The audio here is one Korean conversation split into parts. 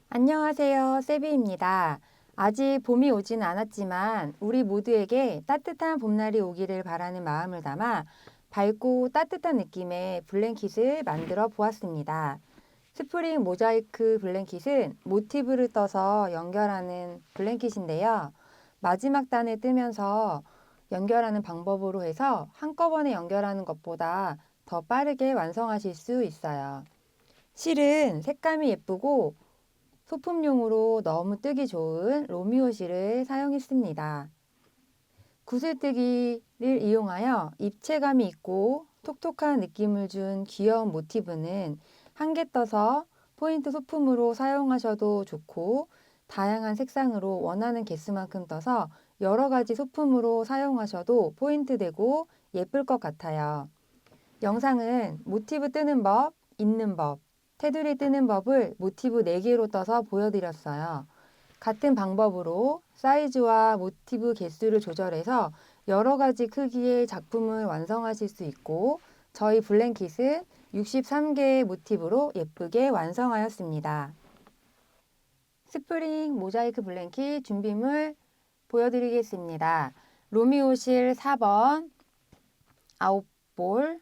안녕하세요. 세비입니다. 아직 봄이 오진 않았지만 우리 모두에게 따뜻한 봄날이 오기를 바라는 마음을 담아 밝고 따뜻한 느낌의 블랭킷을 만들어 보았습니다. 스프링 모자이크 블랭킷은 모티브를 떠서 연결하는 블랭킷인데요. 마지막 단을 뜨면서 연결하는 방법으로 해서 한꺼번에 연결하는 것보다 더 빠르게 완성하실 수 있어요. 실은 색감이 예쁘고 소품용으로 너무 뜨기 좋은 로미오 실을 사용했습니다. 구슬뜨기를 이용하여 입체감이 있고 톡톡한 느낌을 준 귀여운 모티브는 한 개 떠서 포인트 소품으로 사용하셔도 좋고, 다양한 색상으로 원하는 개수만큼 떠서 여러 가지 소품으로 사용하셔도 포인트 되고 예쁠 것 같아요. 영상은 모티브 뜨는 법, 입는 법, 테두리 뜨는 법을 모티브 4개로 떠서 보여드렸어요. 같은 방법으로 사이즈와 모티브 개수를 조절해서 여러 가지 크기의 작품을 완성하실 수 있고, 저희 블랭킷은 63개의 모티브로 예쁘게 완성하였습니다. 스프링 모자이크 블랭킷 준비물 보여드리겠습니다. 로미오 실 4번 9볼,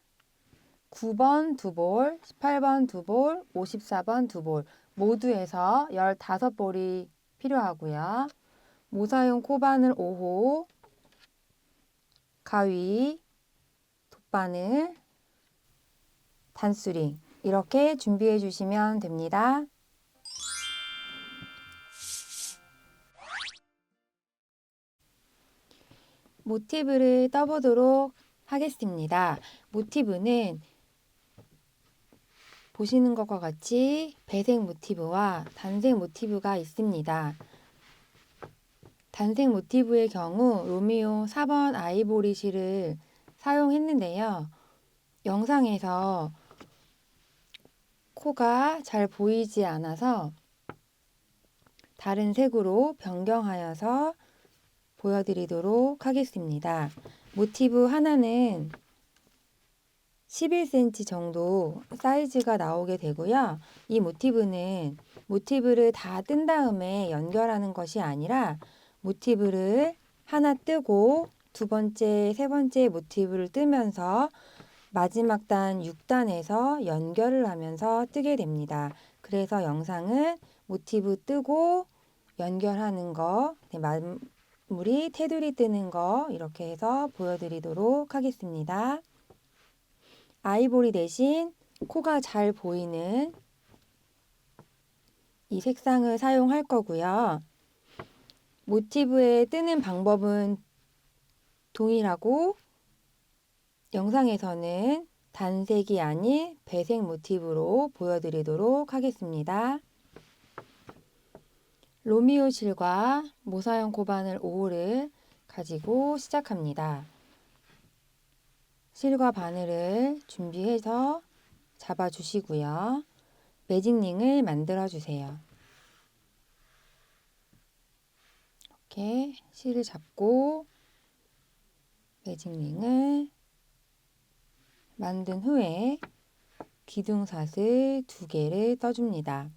9번 2볼, 18번 2볼, 54번 2볼 모두 해서 15볼이 필요하고요. 모사용 코바늘 5호, 가위, 돗바늘, 단수링 이렇게 준비해 주시면 됩니다. 모티브를 떠보도록 하겠습니다. 모티브는 보시는 것과 같이 배색 모티브와 단색 모티브가 있습니다. 단색 모티브의 경우 로미오 4번 아이보리 실을 사용했는데요. 영상에서 코가 잘 보이지 않아서 다른 색으로 변경하여서 보여드리도록 하겠습니다. 모티브 하나는 11cm 정도 사이즈가 나오게 되고요. 이 모티브는 모티브를 다 뜬 다음에 연결하는 것이 아니라 모티브를 하나 뜨고 두 번째, 세 번째 모티브를 뜨면서 마지막 단 6단에서 연결을 하면서 뜨게 됩니다. 그래서 영상은 모티브 뜨고 연결하는 거, 마무리 테두리 뜨는 거 이렇게 해서 보여드리도록 하겠습니다. 아이보리 대신 코가 잘 보이는 이 색상을 사용할 거고요. 모티브에 뜨는 방법은 동일하고 영상에서는 단색이 아닌 배색 모티브로 보여드리도록 하겠습니다. 로미오 실과 모사용 코바늘 5호를 가지고 시작합니다. 실과 바늘을 준비해서 잡아주시고요. 매직링을 만들어 주세요. 이렇게 실을 잡고 매직링을 만든 후에 기둥사슬 2개를 떠줍니다.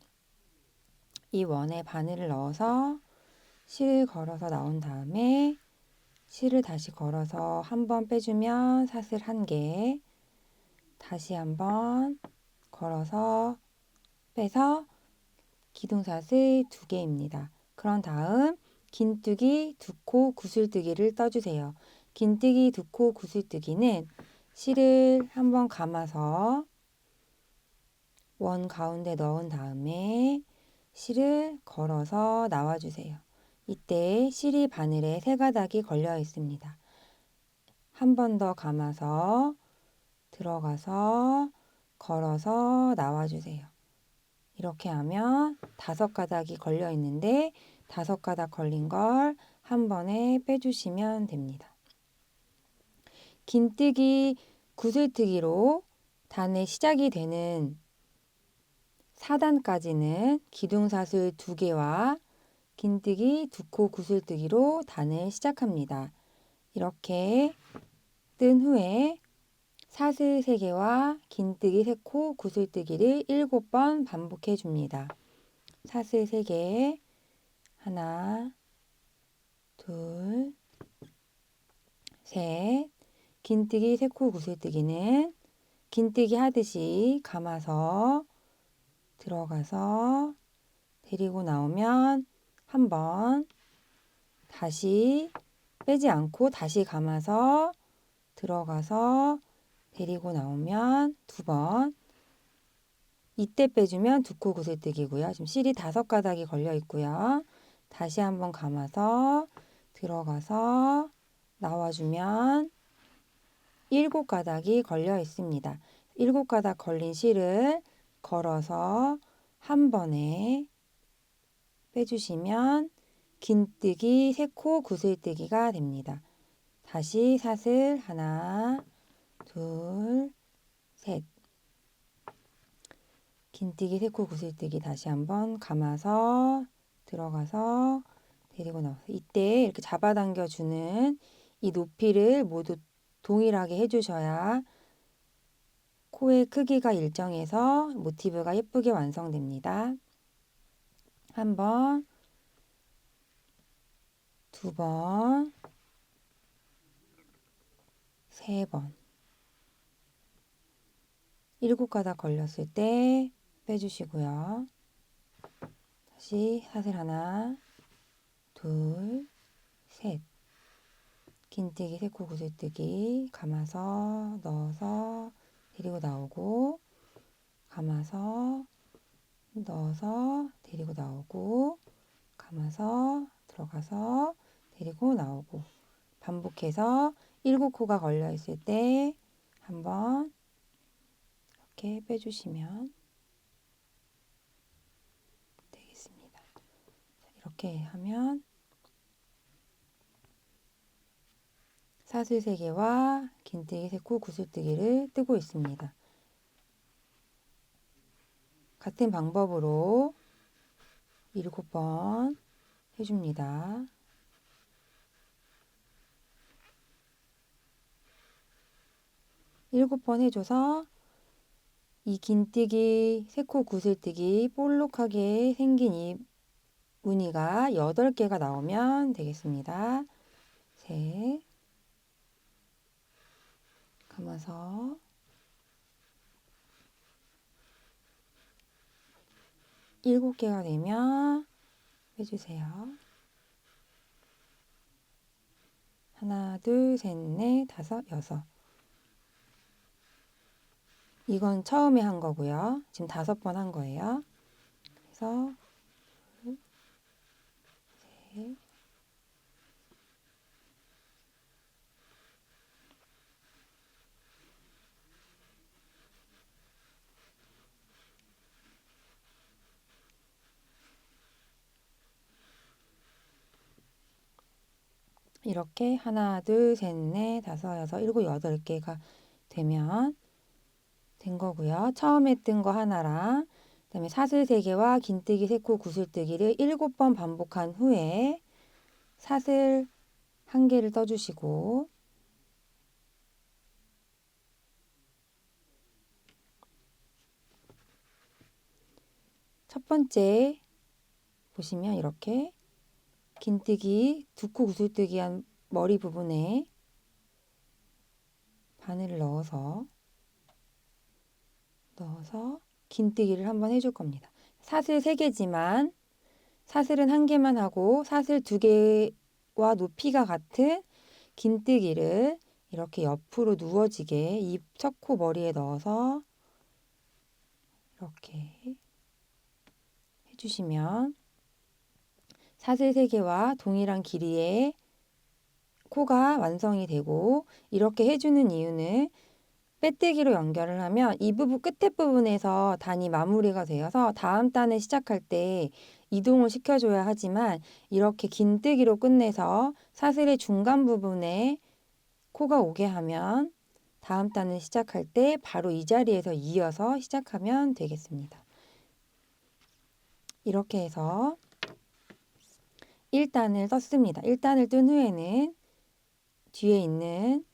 이 원에 바늘을 넣어서 실을 걸어서 나온 다음에 실을 다시 걸어서 한번 빼주면 사슬 1개, 다시 한번 걸어서 빼서 기둥사슬 2개입니다. 그런 다음 긴뜨기 2코 구슬뜨기를 떠주세요. 긴뜨기 2코 구슬뜨기는 실을 한번 감아서 원 가운데 넣은 다음에 실을 걸어서 나와주세요. 이때 실이 바늘에 3가닥이 걸려 있습니다. 한 번 더 감아서 들어가서 걸어서 나와주세요. 이렇게 하면 5가닥이 걸려 있는데 5가닥 걸린 걸 한 번에 빼주시면 됩니다. 긴뜨기 구슬뜨기로 단의 시작이 되는 4단까지는 기둥사슬 2개와 긴뜨기 2코 구슬뜨기로 단을 시작합니다. 이렇게 뜬 후에 사슬 3개와 긴뜨기 3코 구슬뜨기를 7번 반복해 줍니다. 사슬 3개, 하나, 둘, 셋. 긴뜨기, 세코 구슬뜨기는 긴뜨기 하듯이 감아서 들어가서 데리고 나오면 한 번, 다시 빼지 않고 다시 감아서 들어가서 데리고 나오면 2번, 이때 빼주면 2코 구슬뜨기고요. 지금 실이 5가닥이 걸려 있고요. 다시 한번 감아서 들어가서 나와주면 7가닥이 걸려 있습니다. 7가닥 걸린 실을 걸어서 한 번에 빼주시면 긴뜨기, 세코 구슬뜨기가 됩니다. 다시 사슬 하나, 둘, 셋. 긴뜨기, 세코 구슬뜨기 다시 한번 감아서 들어가서 데리고 나와서 이때 이렇게 잡아당겨 주는 이 높이를 모두 동일하게 해주셔야 코의 크기가 일정해서 모티브가 예쁘게 완성됩니다. 한 번, 2번, 3번. 7가닥 걸렸을 때 빼주시고요. 다시 사슬 하나, 둘, 셋. 긴뜨기, 세코 구슬뜨기 감아서 넣어서 데리고 나오고, 감아서 넣어서 데리고 나오고, 감아서 들어가서 데리고 나오고, 반복해서 7코가 걸려 있을 때 한번 이렇게 빼주시면 되겠습니다. 이렇게 하면 사슬 3개와 긴뜨기, 세코 구슬뜨기를 뜨고 있습니다. 같은 방법으로 7번 해줍니다. 7번 해줘서 이 긴뜨기, 세코 구슬뜨기 볼록하게 생긴 이 무늬가 8개가 나오면 되겠습니다. 셋, 감아서 7개가 되면 빼주세요. 하나, 둘, 셋, 넷, 다섯, 여섯. 이건 처음에 한 거고요. 지금 5번 한 거예요. 그래서 둘, 셋, 이렇게 하나, 둘, 셋, 넷, 다섯, 여섯, 일곱, 8개가 되면 된 거고요. 처음에 뜬 거 하나랑 그다음에 사슬 3개와 긴뜨기, 세코, 구슬뜨기를 7번 반복한 후에 사슬 1개를 떠주시고 첫 번째 보시면 이렇게 긴뜨기, 2코 구슬뜨기 한 머리 부분에 바늘을 넣어서 긴뜨기를 한번 해줄 겁니다. 사슬 3개지만 사슬은 1개만 하고 사슬 2개와 높이가 같은 긴뜨기를 이렇게 옆으로 누워지게 이 첫 코 머리에 넣어서 이렇게 해주시면 사슬 3개와 동일한 길이의 코가 완성이 되고, 이렇게 해주는 이유는 빼뜨기로 연결을 하면 이 부분 끝에 부분에서 단이 마무리가 되어서 다음 단을 시작할 때 이동을 시켜줘야 하지만 이렇게 긴뜨기로 끝내서 사슬의 중간 부분에 코가 오게 하면 다음 단을 시작할 때 바로 이 자리에서 이어서 시작하면 되겠습니다. 이렇게 해서 1단을 떴습니다. 1단을 뜬 후에는 뒤에 있는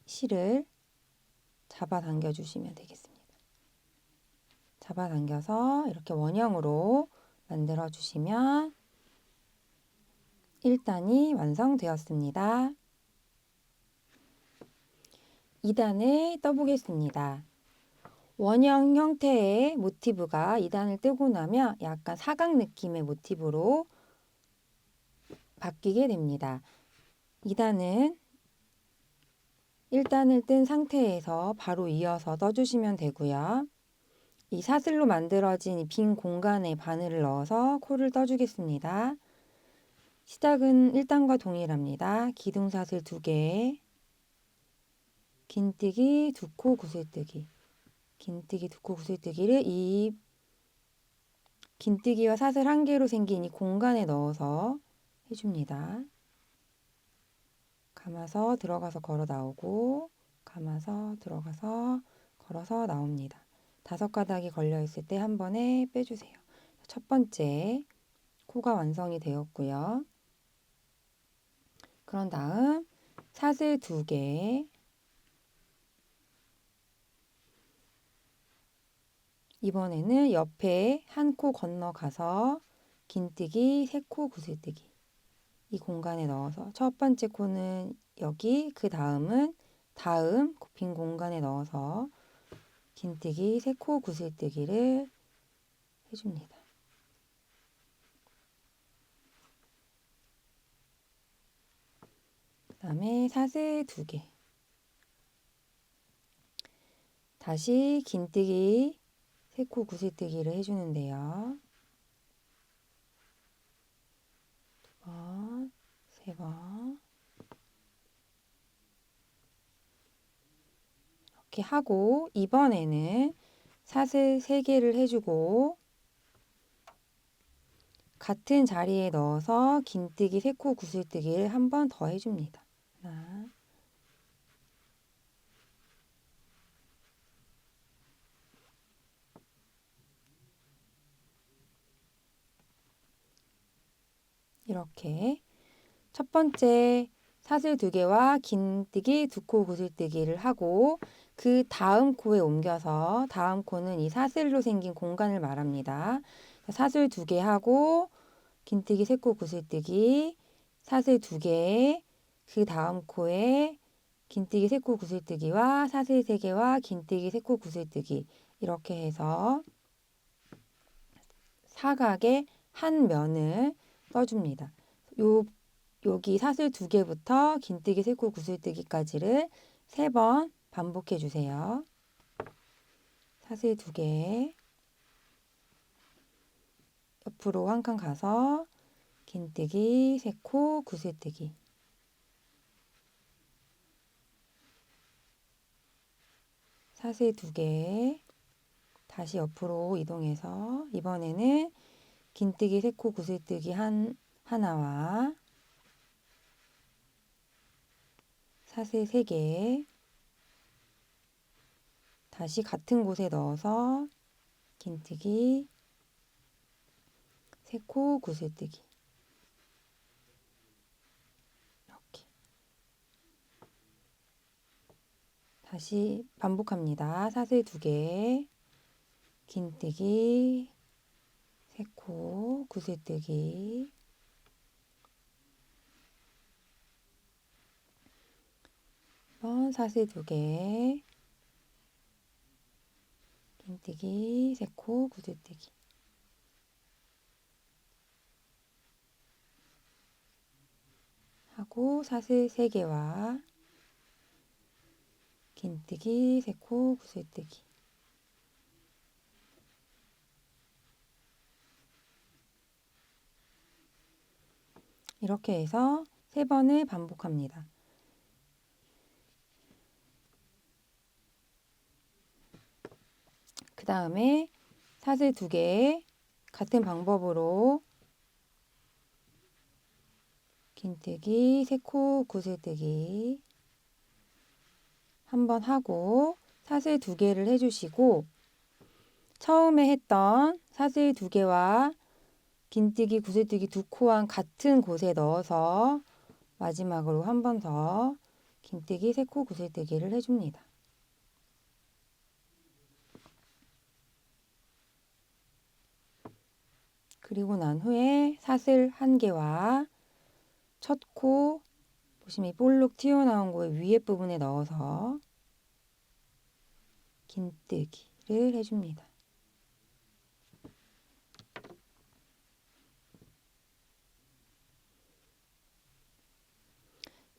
실을 잡아당겨 주시면 되겠습니다. 잡아당겨서 이렇게 원형으로 만들어 주시면 1단이 완성되었습니다. 2단을 떠보겠습니다. 원형 형태의 모티브가 2단을 뜨고 나면 약간 사각 느낌의 모티브로 바뀌게 됩니다. 2단은 1단을 뜬 상태에서 바로 이어서 떠주시면 되고요. 이 사슬로 만들어진 이 빈 공간에 바늘을 넣어서 코를 떠주겠습니다. 시작은 1단과 동일합니다. 기둥사슬 2개, 긴뜨기 2코 구슬뜨기, 긴뜨기 2코 구슬뜨기를 이 긴뜨기와 사슬 1개로 생긴 이 공간에 넣어서 해줍니다. 감아서 들어가서 걸어 나오고, 감아서 들어가서 걸어서 나옵니다. 5가닥이 걸려 있을 때 한 번에 빼주세요. 첫 번째 코가 완성이 되었고요. 그런 다음 사슬 2개, 이번에는 옆에 한 코 건너가서 긴뜨기 3코 구슬뜨기, 이 공간에 넣어서 첫 번째 코는 여기, 그 다음은 다음 빈 공간에 넣어서 긴뜨기 3코 구슬뜨기를 해줍니다. 그 다음에 사슬 2개, 다시 긴뜨기 3코 구슬뜨기를 해주는데요. 2번, 3번 이렇게 하고, 이번에는 사슬 3개를 해주고 같은 자리에 넣어서 긴뜨기 3코 구슬뜨기를 한 번 더 해줍니다. 하나, 이렇게 첫 번째 사슬 2개와 긴뜨기 2코 구슬뜨기를 하고, 그 다음 코에 옮겨서, 다음 코는 이 사슬로 생긴 공간을 말합니다. 사슬 2개 하고 긴뜨기 3코 구슬뜨기, 사슬 2개, 그 다음 코에 긴뜨기 3코 구슬뜨기와 사슬 3개와 긴뜨기 3코 구슬뜨기, 이렇게 해서 사각의 한 면을 떠줍니다. 여기 사슬 2개부터 긴뜨기 3코 구슬뜨기까지를 3번 반복해 주세요. 사슬 2개, 옆으로 한 칸 가서 긴뜨기 3코 구슬뜨기, 사슬 2개, 다시 옆으로 이동해서 이번에는 긴뜨기 3코 구슬뜨기 하나와 사슬 3개, 다시 같은 곳에 넣어서 긴뜨기 3코 구슬뜨기, 이렇게 다시 반복합니다. 사슬 2개, 긴뜨기 3코 구슬뜨기, 사슬 2개, 긴뜨기 3코 구슬뜨기, 하고 사슬 3개와 긴뜨기 3코 구슬뜨기, 이렇게 해서 3번을 반복합니다. 그 다음에 사슬 2개 같은 방법으로 긴뜨기 3코 구슬뜨기 한번 하고 사슬 2개를 해주시고, 처음에 했던 사슬 2개와 긴뜨기 구슬뜨기 2코와 같은 곳에 넣어서 마지막으로 한 번 더 긴뜨기 3코 구슬뜨기를 해줍니다. 그리고 난 후에 사슬 1개와 첫 코 보시면 이 볼록 튀어나온 거에 위에 부분에 넣어서 긴뜨기를 해줍니다.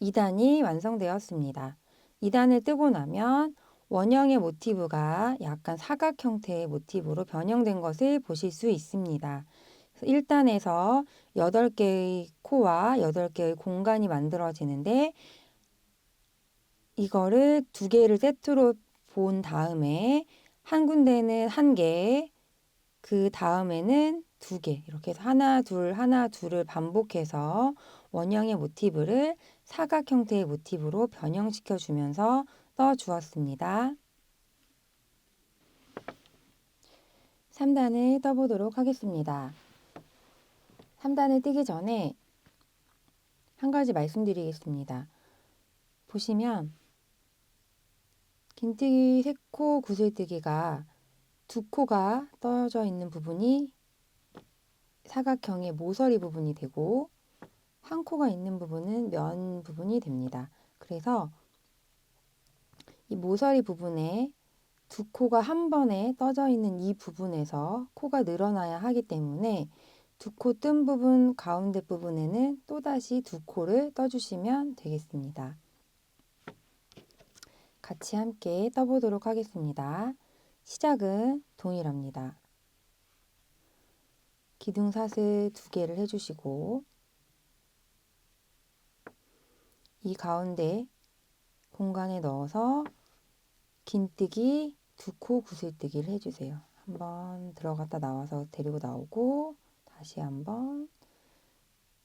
2단이 완성되었습니다. 2단을 뜨고 나면 원형의 모티브가 약간 사각 형태의 모티브로 변형된 것을 보실 수 있습니다. 1단에서 8개의 코와 8개의 공간이 만들어지는데 이거를 2개를 세트로 본 다음에 한 군데는 1개, 그 다음에는 2개 이렇게 해서 하나 둘을 반복해서 원형의 모티브를 사각 형태의 모티브로 변형시켜 주면서 떠 주었습니다. 3단을 떠보도록 하겠습니다. 3단을 뜨기 전에 한 가지 말씀드리겠습니다. 보시면 긴뜨기 3코 구슬뜨기가 2코가 떠져 있는 부분이 사각형의 모서리 부분이 되고 한 코가 있는 부분은 면 부분이 됩니다. 그래서 이 모서리 부분에 2코가 한 번에 떠져 있는 이 부분에서 코가 늘어나야 하기 때문에 2코 뜬 부분 가운데 부분에는 또다시 2코를 떠주시면 되겠습니다. 같이 함께 떠보도록 하겠습니다. 시작은 동일합니다. 기둥사슬 2개를 해주시고 이 가운데 공간에 넣어서 긴뜨기 2코 구슬뜨기를 해주세요. 한번 들어갔다 나와서 데리고 나오고 다시 한번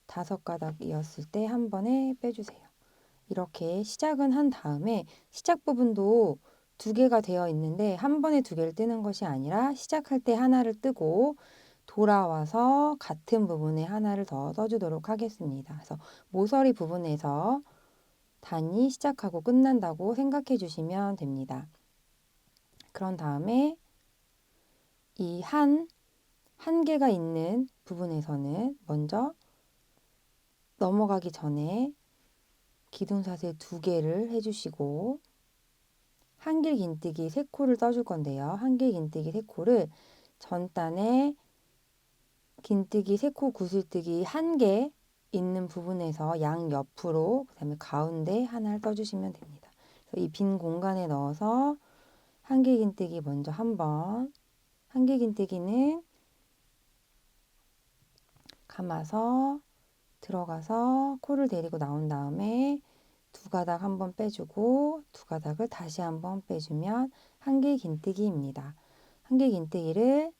5가닥이었을 때 한 번에 빼주세요. 이렇게 시작은 한 다음에 시작 부분도 2개가 되어 있는데 한 번에 2개를 뜨는 것이 아니라 시작할 때 하나를 뜨고 돌아와서 같은 부분에 하나를 더 떠주도록 하겠습니다. 그래서 모서리 부분에서 단이 시작하고 끝난다고 생각해 주시면 됩니다. 그런 다음에 이 한 개가 있는 부분에서는 먼저 넘어가기 전에 기둥사슬 2개를 해주시고 한길 긴뜨기 3코를 떠줄 건데요. 한길 긴뜨기 3코를 전단에 긴뜨기 3코 구슬뜨기 1개 있는 부분에서 양옆으로 그 다음에 가운데 하나를 떠주시면 됩니다. 이 빈 공간에 넣어서 한길 긴뜨기 먼저 한번 한길 긴뜨기는 감아서 들어가서 코를 데리고 나온 다음에 2가닥 한번 빼주고 2가닥을 다시 한번 빼주면 한길 긴뜨기입니다. 한길 긴뜨기를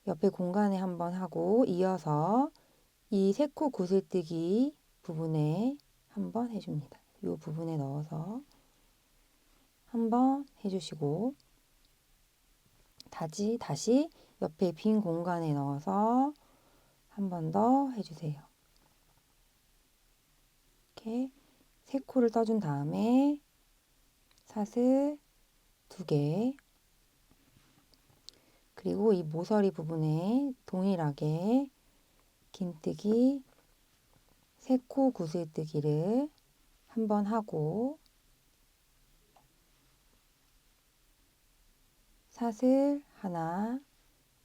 옆에 공간에 한번 하고 이어서 이 3코 구슬뜨기 부분에 한번 해줍니다. 이 부분에 넣어서 한번 해주시고 다시 옆에 빈 공간에 넣어서 한 번 더 해주세요. 이렇게 3코를 떠준 다음에 사슬 2개 그리고 이 모서리 부분에 동일하게 긴뜨기 3코 구슬뜨기를 한번 하고 사슬 하나,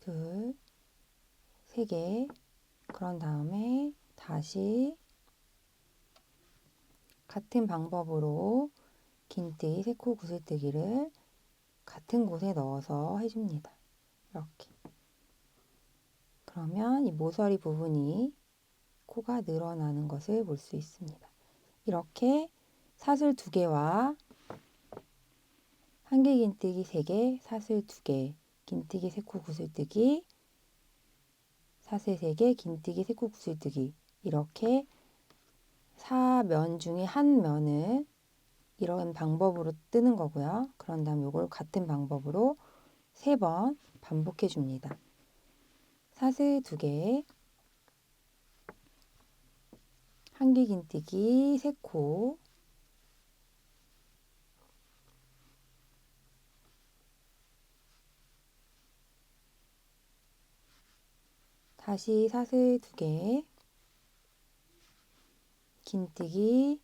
둘, 3개 그런 다음에 다시 같은 방법으로 긴뜨기 3코 구슬뜨기를 같은 곳에 넣어서 해줍니다. 이렇게. 그러면 이 모서리 부분이 코가 늘어나는 것을 볼 수 있습니다. 이렇게 사슬 2개와 한길 긴뜨기 3개, 사슬 2개, 긴뜨기 3코 구슬뜨기, 사슬 3개, 긴뜨기 3코 구슬뜨기 이렇게 4면 중에 한 면을 이런 방법으로 뜨는 거고요. 그런 다음 이걸 같은 방법으로 3번 반복해 줍니다. 사슬 2개, 한길 긴뜨기 3코, 다시 사슬 2개, 긴뜨기,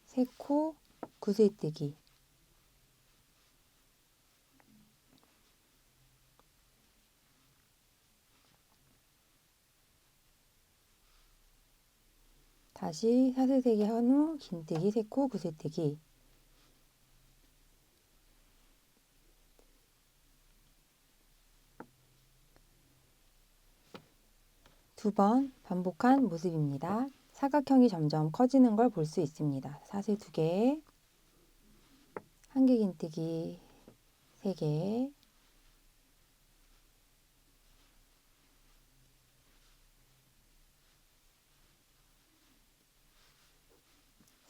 3코, 구슬뜨기. 다시 사슬 3개 한 후 긴뜨기, 3코, 구슬뜨기. 두 번 반복한 모습입니다. 사각형이 점점 커지는 걸 볼 수 있습니다. 사슬 2개, 한개 긴뜨기, 3개,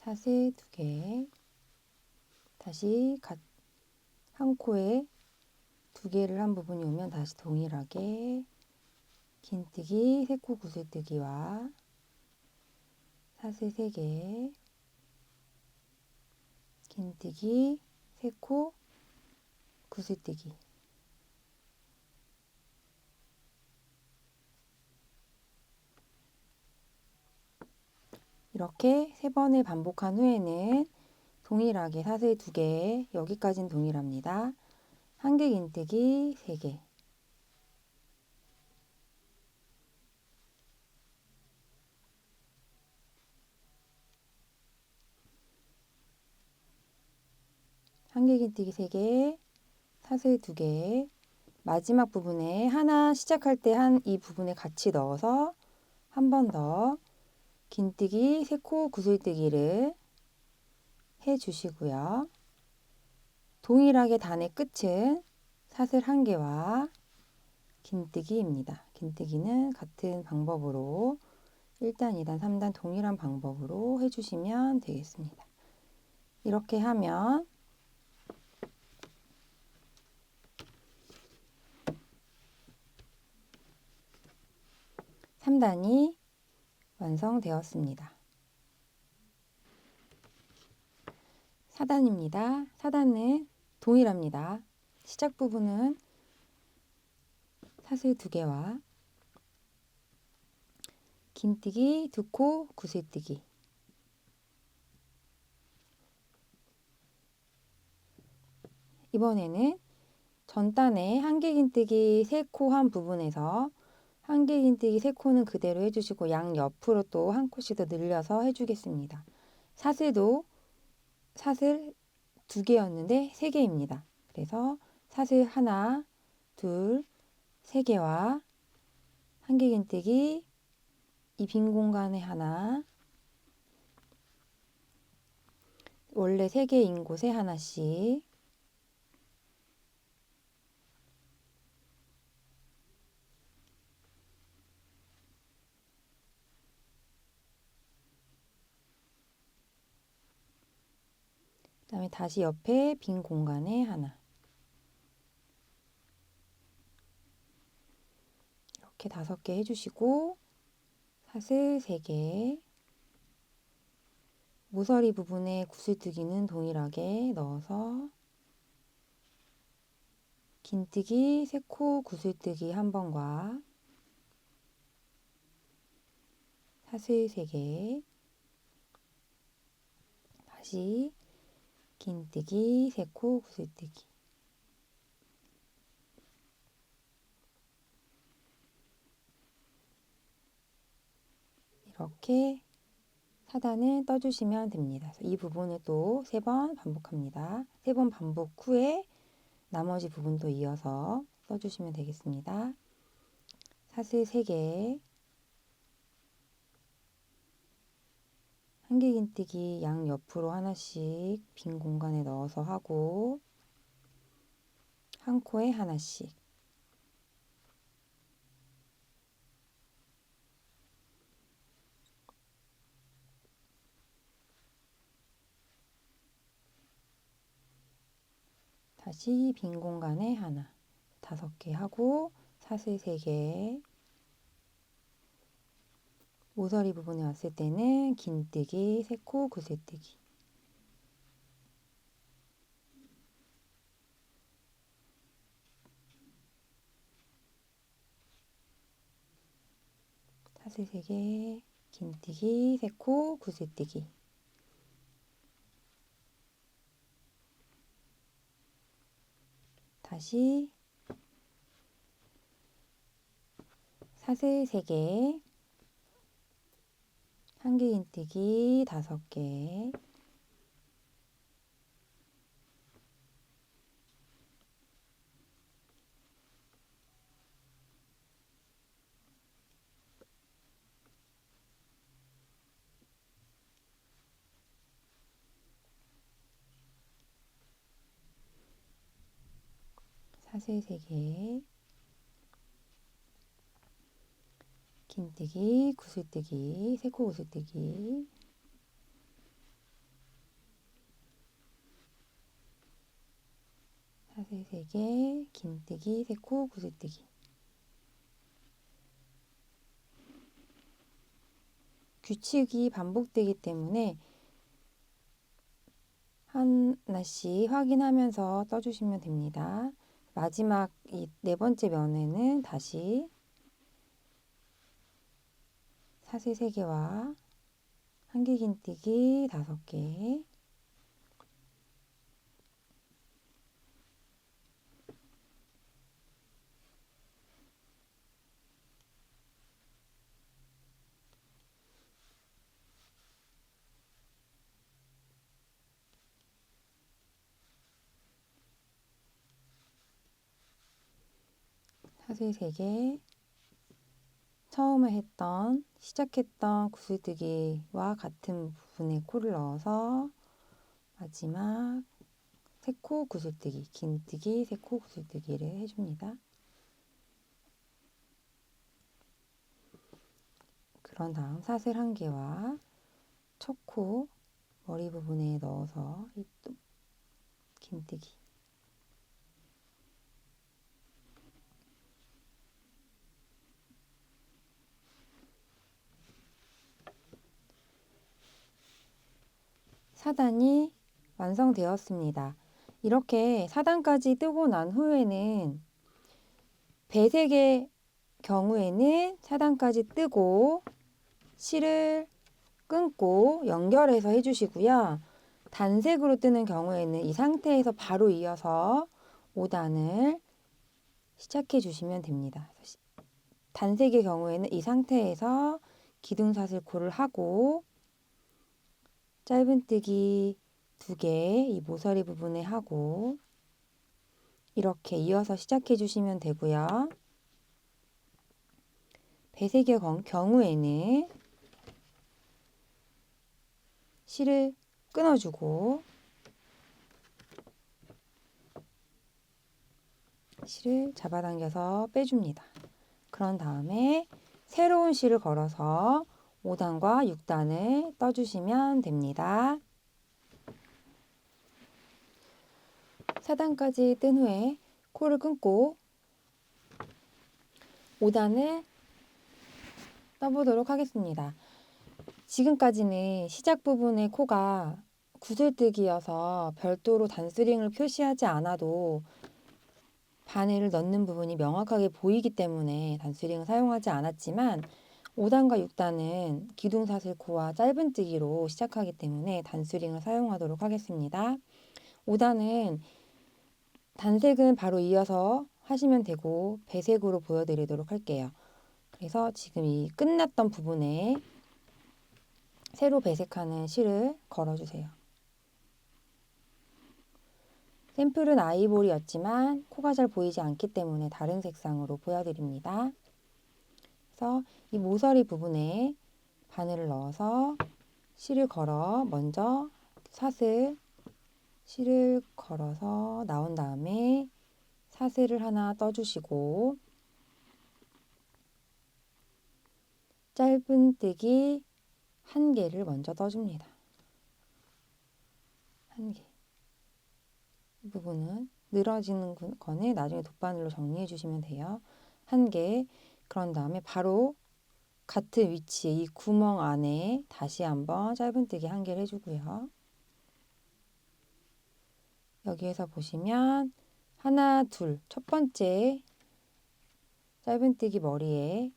사슬 2개, 다시 한 코에 2개를 한 부분이 오면 다시 동일하게 긴뜨기, 3코 구슬뜨기와 사슬 3개, 긴뜨기, 3코 구슬뜨기. 이렇게 3번을 반복한 후에는 동일하게 사슬 2개, 여기까지는 동일합니다. 한개 긴뜨기, 3개. 한개 긴뜨기 3개, 사슬 2개. 마지막 부분에 하나 시작할 때 이 부분에 같이 넣어서 한 번 더 긴뜨기, 3코 구슬뜨기를 해 주시고요. 동일하게 단의 끝은 사슬 1개와 긴뜨기입니다. 긴뜨기는 같은 방법으로 1단, 2단, 3단 동일한 방법으로 해주시면 되겠습니다. 이렇게 하면 (3단이) 완성되었습니다. 4단입니다. 4단은 동일합니다. 시작 부분은 사슬 2개와 긴뜨기, 2코 구슬뜨기. 이번에는 전단에 한개 긴뜨기 3코 한 부분에서 한개 긴뜨기 3코는 그대로 해주시고 양옆으로 또 한 코씩 더 늘려서 해주겠습니다. 사슬도 사슬 2개였는데 3개입니다. 그래서 사슬 하나, 둘, 3개와 한개 긴뜨기, 이 빈 공간에 하나, 원래 3개인 곳에 하나씩, 그 다음에 다시 옆에 빈 공간에 하나. 이렇게 5개 해주시고 사슬 3개, 모서리 부분에 구슬뜨기는 동일하게 넣어서 긴뜨기, 3코 구슬뜨기 한 번과 사슬 3개, 다시 긴뜨기, 3코 구슬뜨기. 이렇게 4단을 떠주시면 됩니다. 이 부분을 또 3번 반복합니다. 3번 반복 후에 나머지 부분도 이어서 써주시면 되겠습니다. 사슬 3개, 한개 긴뜨기 양옆으로 하나씩 빈 공간에 넣어서 하고 한 코에 하나씩, 다시 빈 공간에 하나, 5개 하고 사슬 3개, 모서리 부분에 왔을 때는 긴뜨기, 3코 구슬뜨기. 사슬 3개, 긴뜨기, 세코, 구슬뜨기. 다시 사슬 3개, 한개 긴뜨기 5개, 사슬 3개, 긴뜨기, 구슬뜨기, 세코 구슬뜨기, 사슬 3개, 긴뜨기, 세코 구슬뜨기. 규칙이 반복되기 때문에 하나씩 확인하면서 떠주시면 됩니다. 마지막 이 4번째 면에는 다시 사슬 3개와 한개 긴뜨기 5개, 사슬 3개, 처음에 시작했던 구슬뜨기와 같은 부분에 코를 넣어서 마지막 세코 구슬뜨기, 긴뜨기, 세코 구슬뜨기를 해줍니다. 그런 다음 사슬 1개와 첫 코 머리 부분에 넣어서 긴뜨기. 사단이 완성되었습니다. 이렇게 사단까지 뜨고 난 후에는 배색의 경우에는 사단까지 뜨고 실을 끊고 연결해서 해주시고요. 단색으로 뜨는 경우에는 이 상태에서 바로 이어서 5단을 시작해 주시면 됩니다. 단색의 경우에는 이 상태에서 기둥사슬코를 하고 짧은뜨기 2개 이 모서리 부분에 하고 이렇게 이어서 시작해 주시면 되고요. 배색의 경우에는 실을 끊어주고 실을 잡아당겨서 빼줍니다. 그런 다음에 새로운 실을 걸어서 5단과 6단을 떠주시면 됩니다. 4단까지 뜬 후에 코를 끊고 5단을 떠보도록 하겠습니다. 지금까지는 시작 부분의 코가 구슬뜨기여서 별도로 단스링을 표시하지 않아도 바늘을 넣는 부분이 명확하게 보이기 때문에 단스링을 사용하지 않았지만 5단과 6단은 기둥사슬코와 짧은뜨기로 시작하기 때문에 단스링을 사용하도록 하겠습니다. 5단은 단색은 바로 이어서 하시면 되고 배색으로 보여드리도록 할게요. 그래서 지금 이 끝났던 부분에 새로 배색하는 실을 걸어주세요. 샘플은 아이보리였지만 코가 잘 보이지 않기 때문에 다른 색상으로 보여드립니다. 그래서 이 모서리 부분에 바늘을 넣어서 실을 걸어 먼저 실을 걸어서 나온 다음에 사슬을 하나 떠주시고 짧은뜨기 1개를 먼저 떠줍니다. 1개. 이 부분은 늘어지는 거는 나중에 돗바늘로 정리해 주시면 돼요. 1개. 그런 다음에 바로 같은 위치에 이 구멍 안에 다시 한번 짧은뜨기 1개를 해주고요. 여기에서 보시면 하나, 둘, 첫 번째 짧은뜨기 머리에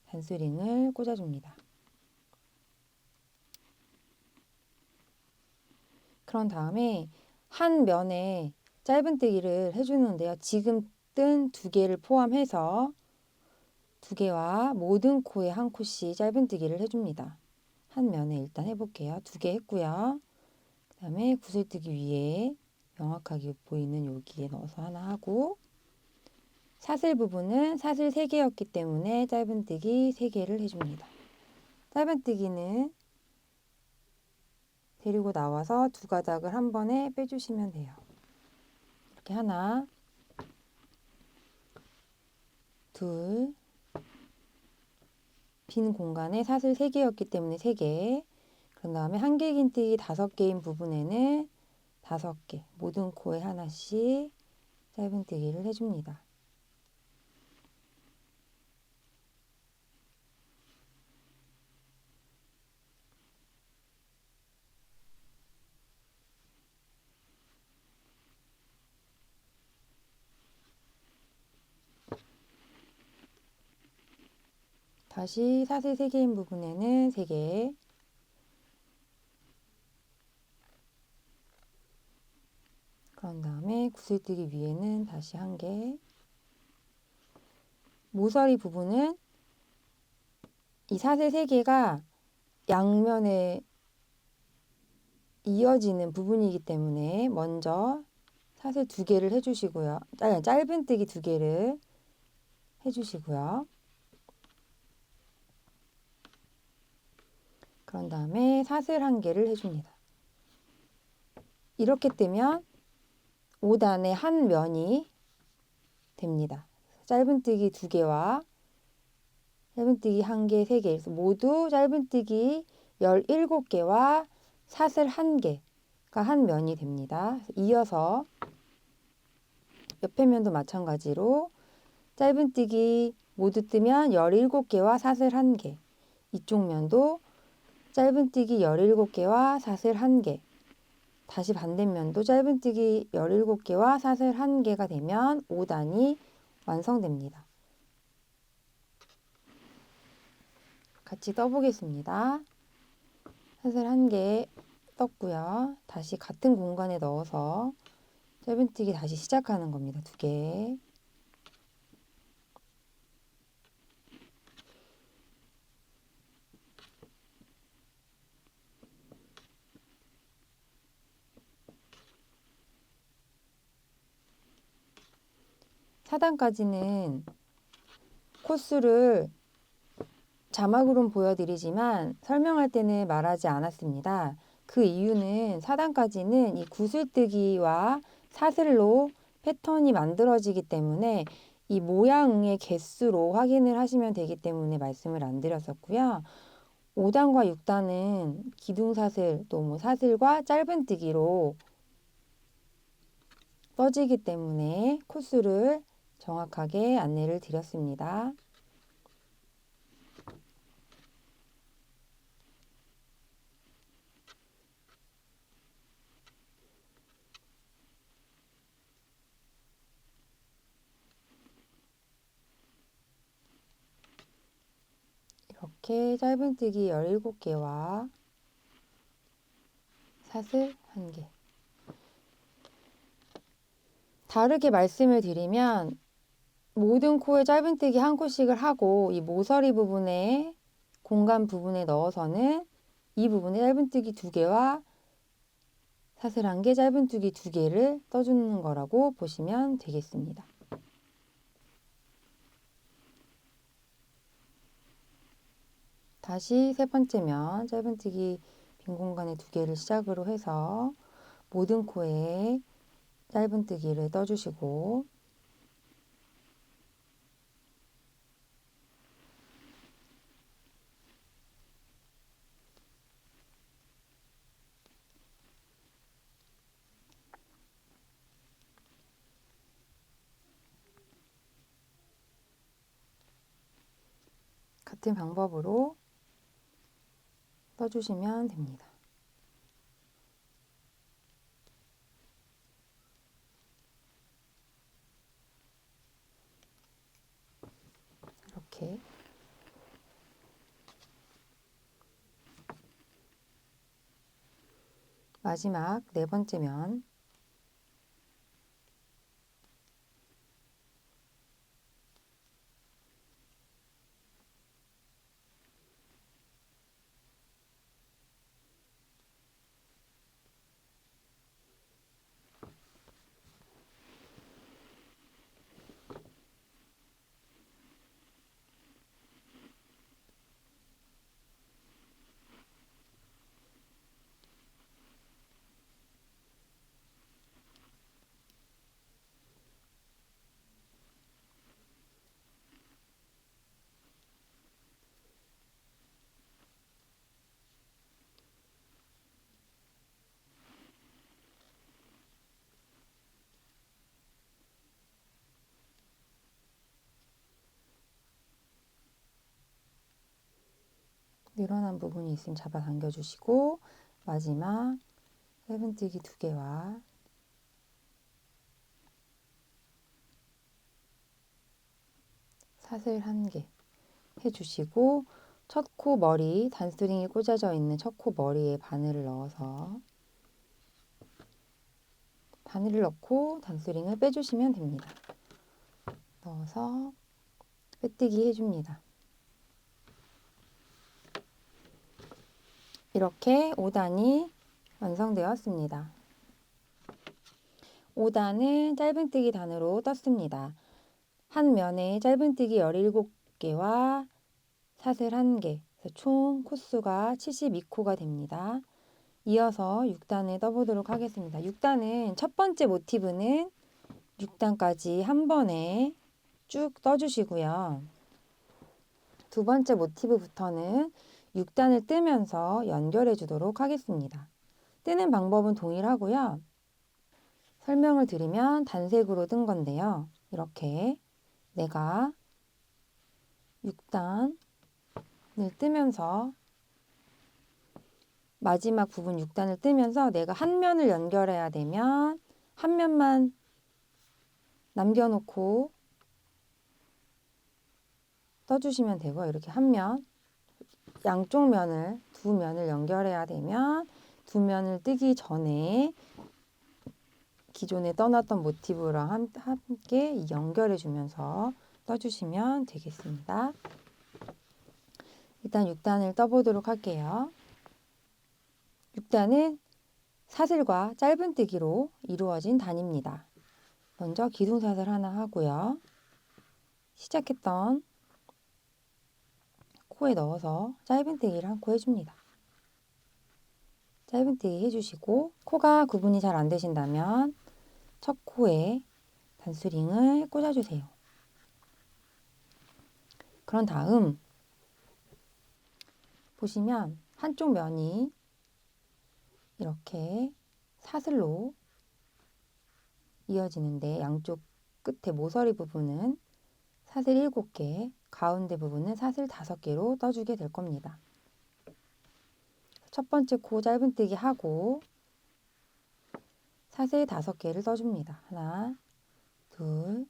단스링을 꽂아줍니다. 그런 다음에 한 면에 짧은뜨기를 해주는데요. 지금 뜬 2개를 포함해서 2개와 모든 코에 한 코씩 짧은뜨기를 해줍니다. 한 면에 일단 해볼게요. 2개 했고요. 그 다음에 구슬뜨기 위에 명확하게 보이는 여기에 넣어서 하나 하고, 사슬 부분은 사슬 3개였기 때문에 짧은뜨기 3개를 해줍니다. 짧은뜨기는 데리고 나와서 2가닥을 한 번에 빼주시면 돼요. 이렇게 하나, 둘, 빈 공간에 사슬 3개였기 때문에 3개, 그런 다음에 한길긴뜨기 5개인 부분에는 5개, 모든 코에 하나씩 짧은뜨기를 해줍니다. 다시 사슬 3개인 부분에는 3개, 그런 다음에 구슬뜨기 위에는 다시 1개, 모서리 부분은 이 사슬 3개가 양면에 이어지는 부분이기 때문에 먼저 사슬 2개를 해주시고요. 짧은뜨기 2개를 해주시고요. 그런 다음에 사슬 1개를 해줍니다. 이렇게 뜨면 5단의 한 면이 됩니다. 짧은뜨기 2개와 짧은뜨기 1개, 3개, 그래서 모두 짧은뜨기 17개와 사슬 1개가 한 면이 됩니다. 이어서 옆에 면도 마찬가지로 짧은뜨기 모두 뜨면 17개와 사슬 1개, 이쪽 면도 짧은뜨기 17개와 사슬 1개, 다시 반대면도 짧은뜨기 17개와 사슬 1개가 되면 5단이 완성됩니다. 같이 떠보겠습니다. 사슬 1개 떴고요. 다시 같은 공간에 넣어서 짧은뜨기 다시 시작하는 겁니다. 2개. 사단까지는 코스를 자막으로는 보여드리지만 설명할 때는 말하지 않았습니다. 그 이유는 4단까지는 이 구슬뜨기와 사슬로 패턴이 만들어지기 때문에 이 모양의 개수로 확인을 하시면 되기 때문에 말씀을 안 드렸었고요. 5단과 6단은 기둥사슬 또 뭐 사슬과 짧은뜨기로 떠지기 때문에 코스를 정확하게 안내를 드렸습니다. 이렇게 짧은뜨기 17개와 사슬 1개. 다르게 말씀을 드리면 모든 코에 짧은뜨기 한 코씩을 하고 이 모서리 부분에 공간 부분에 넣어서는 이 부분에 짧은뜨기 2개와 사슬 1개, 짧은뜨기 2개를 떠주는 거라고 보시면 되겠습니다. 다시 세 번째 면 짧은뜨기 빈 공간에 2개를 시작으로 해서 모든 코에 짧은뜨기를 떠주시고 같은 방법으로 떠주시면 됩니다. 이렇게 마지막 네 번째 면 늘어난 부분이 있으면 잡아당겨 주시고 마지막 짧은뜨기 2개와 사슬 1개 해주시고 첫 코 머리 단스트링이 꽂아져 있는 첫 코 머리에 바늘을 넣어서 바늘을 넣고 단스트링을 빼주시면 됩니다. 넣어서 빼뜨기 해줍니다. 이렇게 5단이 완성되었습니다. 5단은 짧은뜨기 단으로 떴습니다. 한 면에 짧은뜨기 17개와 사슬 1개, 총 코수가 72코가 됩니다. 이어서 6단을 떠보도록 하겠습니다. 6단은 첫 번째 모티브는 6단까지 한 번에 쭉 떠주시고요. 두 번째 모티브부터는 6단을 뜨면서 연결해 주도록 하겠습니다. 뜨는 방법은 동일하고요. 설명을 드리면 단색으로 뜬 건데요. 이렇게 내가 6단을 뜨면서 마지막 부분 6단을 뜨면서 내가 한 면을 연결해야 되면 한 면만 남겨놓고 떠주시면 되고 이렇게 한 면, 양쪽 면을 두 면을 연결해야 되면 두 면을 뜨기 전에 기존에 떠났던 모티브랑 함께 연결해 주면서 떠주시면 되겠습니다. 일단 6단을 떠보도록 할게요. 6단은 사슬과 짧은뜨기로 이루어진 단입니다. 먼저 기둥사슬 하나 하고요. 시작했던 코에 넣어서 짧은뜨기를 한 코 해줍니다. 짧은뜨기 해주시고 코가 구분이 잘 안 되신다면 첫 코에 단스링을 꽂아주세요. 그런 다음 보시면 한쪽 면이 이렇게 사슬로 이어지는데 양쪽 끝에 모서리 부분은 사슬 7개, 가운데 부분은 사슬 5개로 떠주게 될 겁니다. 첫 번째 코 짧은뜨기 하고 사슬 5개를 떠줍니다. 하나, 둘,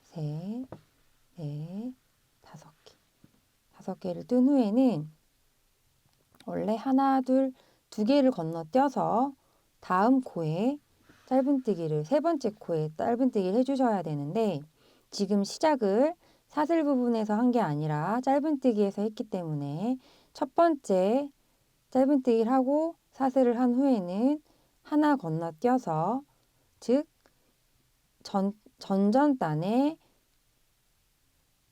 셋, 넷, 5개. 5개를 뜬 후에는 원래 하나, 둘, 2개를 건너뛰어서 다음 코에 짧은뜨기를 세 번째 코에 짧은뜨기를 해주셔야 되는데 지금 시작을 사슬 부분에서 한 게 아니라 짧은뜨기에서 했기 때문에 첫 번째 짧은뜨기를 하고 사슬을 한 후에는 하나 건너뛰어서 즉 전전단에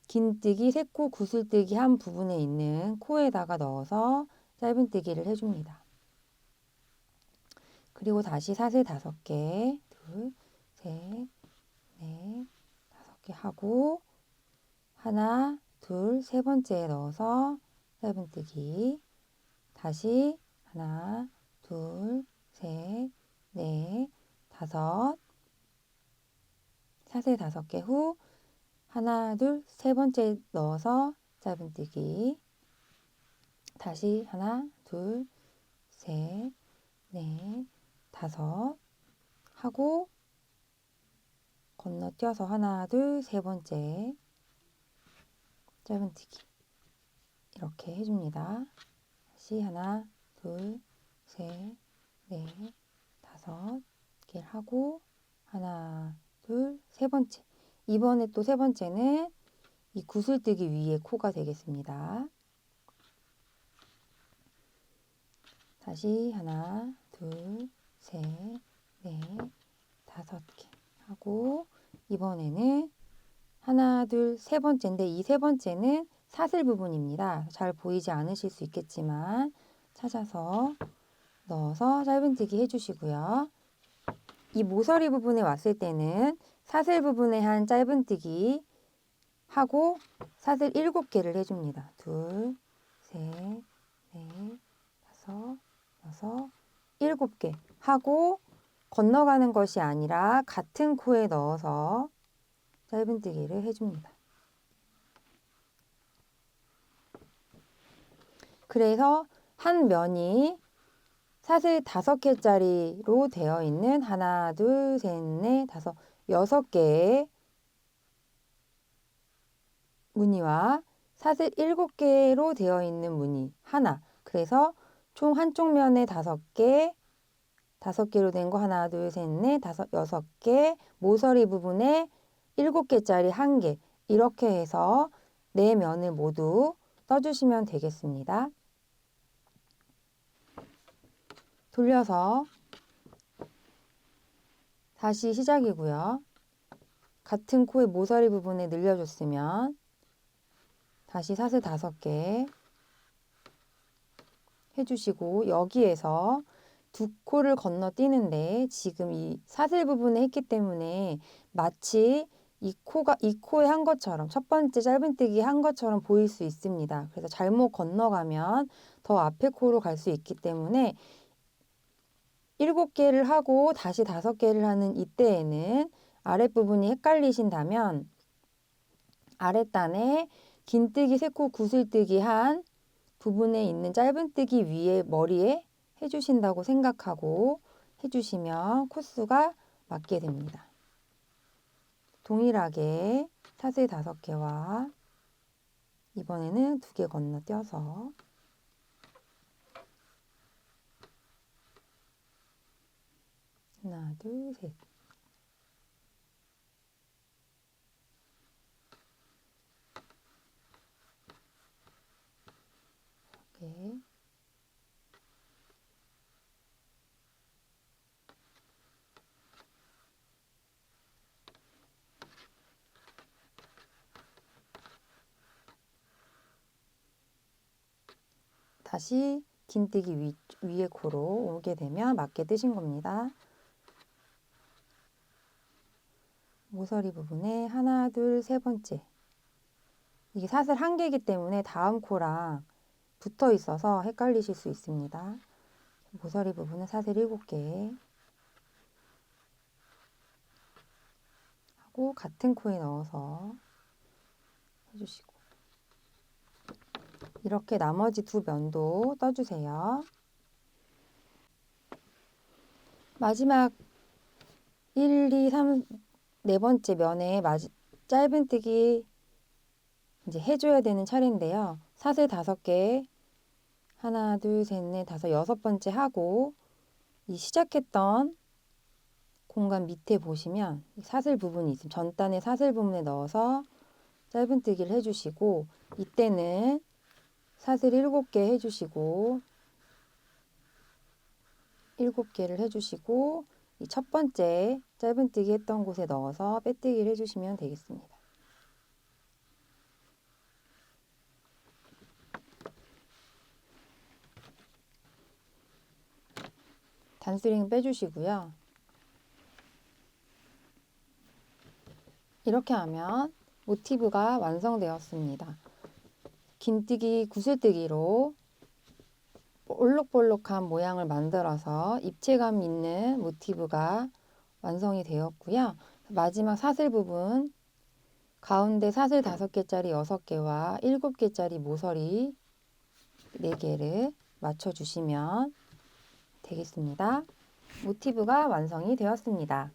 긴뜨기, 새코 구슬뜨기 한 부분에 있는 코에다가 넣어서 짧은뜨기를 해줍니다. 그리고 다시 사슬 5개, 둘, 셋, 넷, 5개 하고 하나, 둘, 세 번째에 넣어서 짧은뜨기 다시 하나, 둘, 셋, 넷, 5 사슬 5개 후 하나, 둘, 세 번째 넣어서 짧은뜨기 다시 하나, 둘, 셋, 넷, 5 하고 건너뛰어서 하나, 둘, 세 번째 짧은뜨기 이렇게 해줍니다. 다시 하나, 둘, 셋, 넷, 다섯 개를 하고 하나, 둘, 세 번째. 이번에 또 세 번째는 이 구슬뜨기 위에 코가 되겠습니다. 다시 하나, 둘, 셋, 넷, 다섯 개 하고 이번에는 하나, 둘, 세 번째인데 이 세 번째는 사슬 부분입니다. 잘 보이지 않으실 수 있겠지만 찾아서 넣어서 짧은뜨기 해주시고요. 이 모서리 부분에 왔을 때는 사슬 부분에 한 짧은뜨기 하고 사슬 7개를 해줍니다. 둘, 셋, 넷, 다섯, 여섯, 7개 하고 건너가는 것이 아니라 같은 코에 넣어서 짧은뜨기를 해줍니다. 그래서 한 면이 사슬 5개짜리로 되어 있는 하나, 둘, 셋, 넷, 다섯, 6개의 무늬와 사슬 7개로 되어 있는 무늬 하나. 그래서 총 한쪽 면에 5개, 5개로 된 거 하나, 둘, 셋, 넷, 다섯, 6개, 모서리 부분에 7개짜리 1개. 이렇게 해서 4면을 모두 떠주시면 되겠습니다. 돌려서 다시 시작이고요. 같은 코의 모서리 부분에 늘려줬으면 다시 사슬 5개 해주시고 여기에서 두 코를 건너뛰는데 지금 이 사슬 부분에 했기 때문에 마치 이 코에 한 것처럼 첫 번째 짧은뜨기 한 것처럼 보일 수 있습니다. 그래서 잘못 건너가면 더 앞에 코로 갈 수 있기 때문에 7개를 하고 다시 5개를 하는 이때에는 아랫부분이 헷갈리신다면 아랫단에 긴뜨기 3코 구슬뜨기 한 부분에 있는 짧은뜨기 위에 머리에 해주신다고 생각하고 해주시면 코수가 맞게 됩니다. 동일하게 사슬 5개와 이번에는 2개 건너뛰어서 하나, 둘, 셋. 이렇게. 다시 긴뜨기 위에 코로 오게 되면 맞게 뜨신 겁니다. 모서리 부분에 하나, 둘, 세 번째. 이게 사슬 1개이기 때문에 다음 코랑 붙어 있어서 헷갈리실 수 있습니다. 모서리 부분은 사슬 7개 하고 같은 코에 넣어서 해주시고 이렇게 나머지 2면도 떠주세요. 마지막 1, 2, 3, 네 번째 면에 짧은뜨기 이제 해줘야 되는 차례인데요. 사슬 5개 하나, 둘, 셋, 넷, 다섯, 6번째 하고 이 시작했던 공간 밑에 보시면 사슬 부분이 있습니다. 전단의 사슬 부분에 넣어서 짧은뜨기를 해주시고 이때는 사슬 7개 해주시고 7개를 해주시고 이 첫 번째 짧은뜨기 했던 곳에 넣어서 빼뜨기를 해주시면 되겠습니다. 단스링 빼주시고요. 이렇게 하면 모티브가 완성되었습니다. 긴뜨기, 구슬뜨기로 볼록볼록한 모양을 만들어서 입체감 있는 모티브가 완성이 되었고요. 마지막 사슬 부분 가운데 사슬 5개짜리 6개와 7개짜리 모서리 4개를 맞춰주시면 되겠습니다. 모티브가 완성이 되었습니다.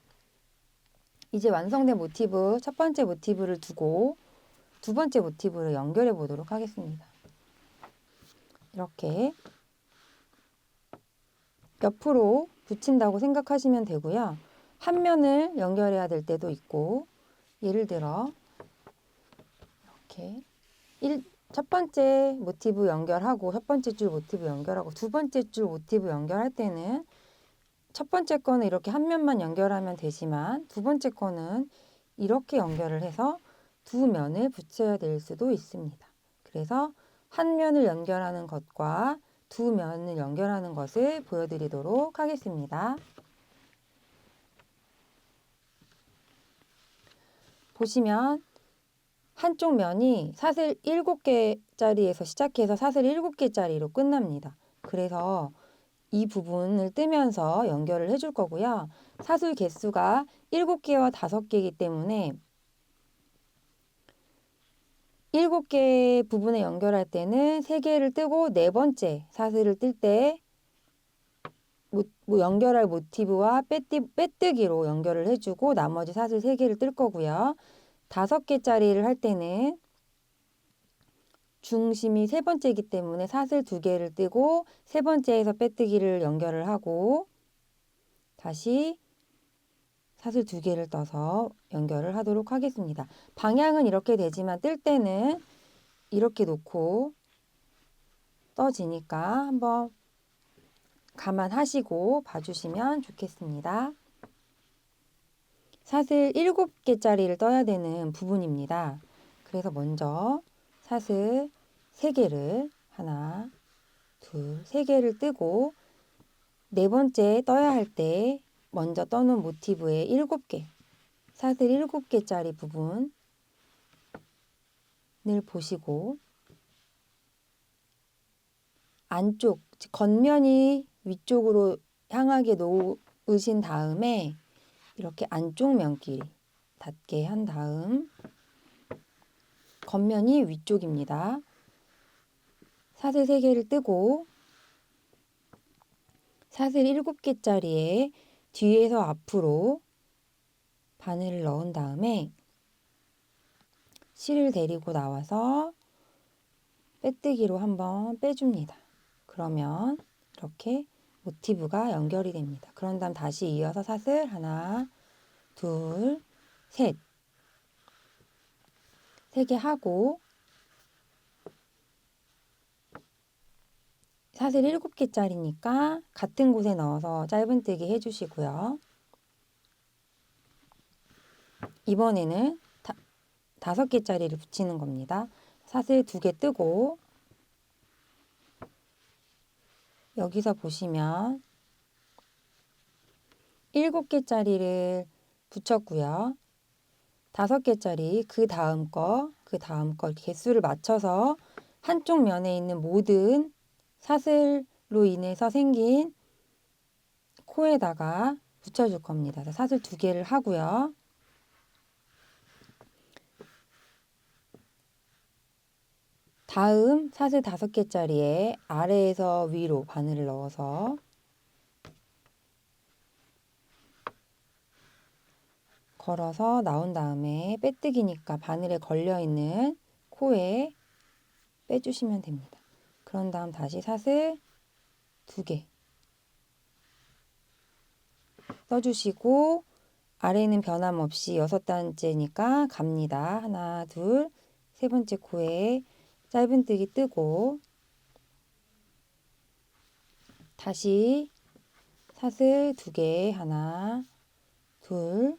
이제 완성된 모티브, 첫 번째 모티브를 두고 두 번째 모티브를 연결해 보도록 하겠습니다. 이렇게 옆으로 붙인다고 생각하시면 되고요. 한 면을 연결해야 될 때도 있고, 예를 들어 이렇게 첫 번째 모티브 연결하고 첫 번째 줄 모티브 연결하고 두 번째 줄 모티브 연결할 때는 첫 번째 거는 이렇게 한 면만 연결하면 되지만 두 번째 거는 이렇게 연결을 해서 두 면을 붙여야 될 수도 있습니다. 그래서 한 면을 연결하는 것과 두 면을 연결하는 것을 보여드리도록 하겠습니다. 보시면 한쪽 면이 사슬 7개짜리에서 시작해서 사슬 7개짜리로 끝납니다. 그래서 이 부분을 뜨면서 연결을 해줄 거고요. 사슬 개수가 7개와 5개이기 때문에 7개 부분에 연결할 때는 3개를 뜨고 네 번째 사슬을 뜰 때 연결할 모티브와 빼뜨기로 연결을 해주고 나머지 사슬 3개를 뜰 거고요. 5개짜리를 할 때는 중심이 세 번째이기 때문에 사슬 2개를 뜨고 세 번째에서 빼뜨기를 연결을 하고 다시 사슬 2개를 떠서 연결을 하도록 하겠습니다. 방향은 이렇게 되지만 뜰 때는 이렇게 놓고 떠지니까 한번 감안하시고 봐주시면 좋겠습니다. 사슬 7개짜리를 떠야 되는 부분입니다. 그래서 먼저 사슬 3개를 하나, 둘, 3개를 뜨고 네 번째 떠야 할 때 먼저 떠는 모티브의 7개, 사슬 7개짜리 부분을 보시고 안쪽, 겉면이 위쪽으로 향하게 놓으신 다음에 이렇게 안쪽 면끼리 닿게 한 다음 겉면이 위쪽입니다. 사슬 3개를 뜨고 사슬 7개짜리에 뒤에서 앞으로 바늘을 넣은 다음에 실을 데리고 나와서 빼뜨기로 한번 빼줍니다. 그러면 이렇게 모티브가 연결이 됩니다. 그런 다음 다시 이어서 사슬 하나, 둘, 셋, 3개 하고 사슬 7개짜리니까 같은 곳에 넣어서 짧은뜨기 해주시고요. 이번에는 5개짜리를 붙이는 겁니다. 사슬 2개 뜨고 여기서 보시면 7개짜리를 붙였고요. 5개짜리 그 다음 거 개수를 맞춰서 한쪽 면에 있는 모든 사슬로 인해서 생긴 코에다가 붙여줄 겁니다. 사슬 2개를 하고요. 다음 사슬 5개짜리에 아래에서 위로 바늘을 넣어서 걸어서 나온 다음에 빼뜨기니까 바늘에 걸려있는 코에 빼주시면 됩니다. 그런 다음 다시 사슬 2개 떠주시고 아래는 변함없이 6단째니까 갑니다. 하나, 둘, 세 번째 코에 짧은뜨기 뜨고 다시 사슬 2개 하나, 둘,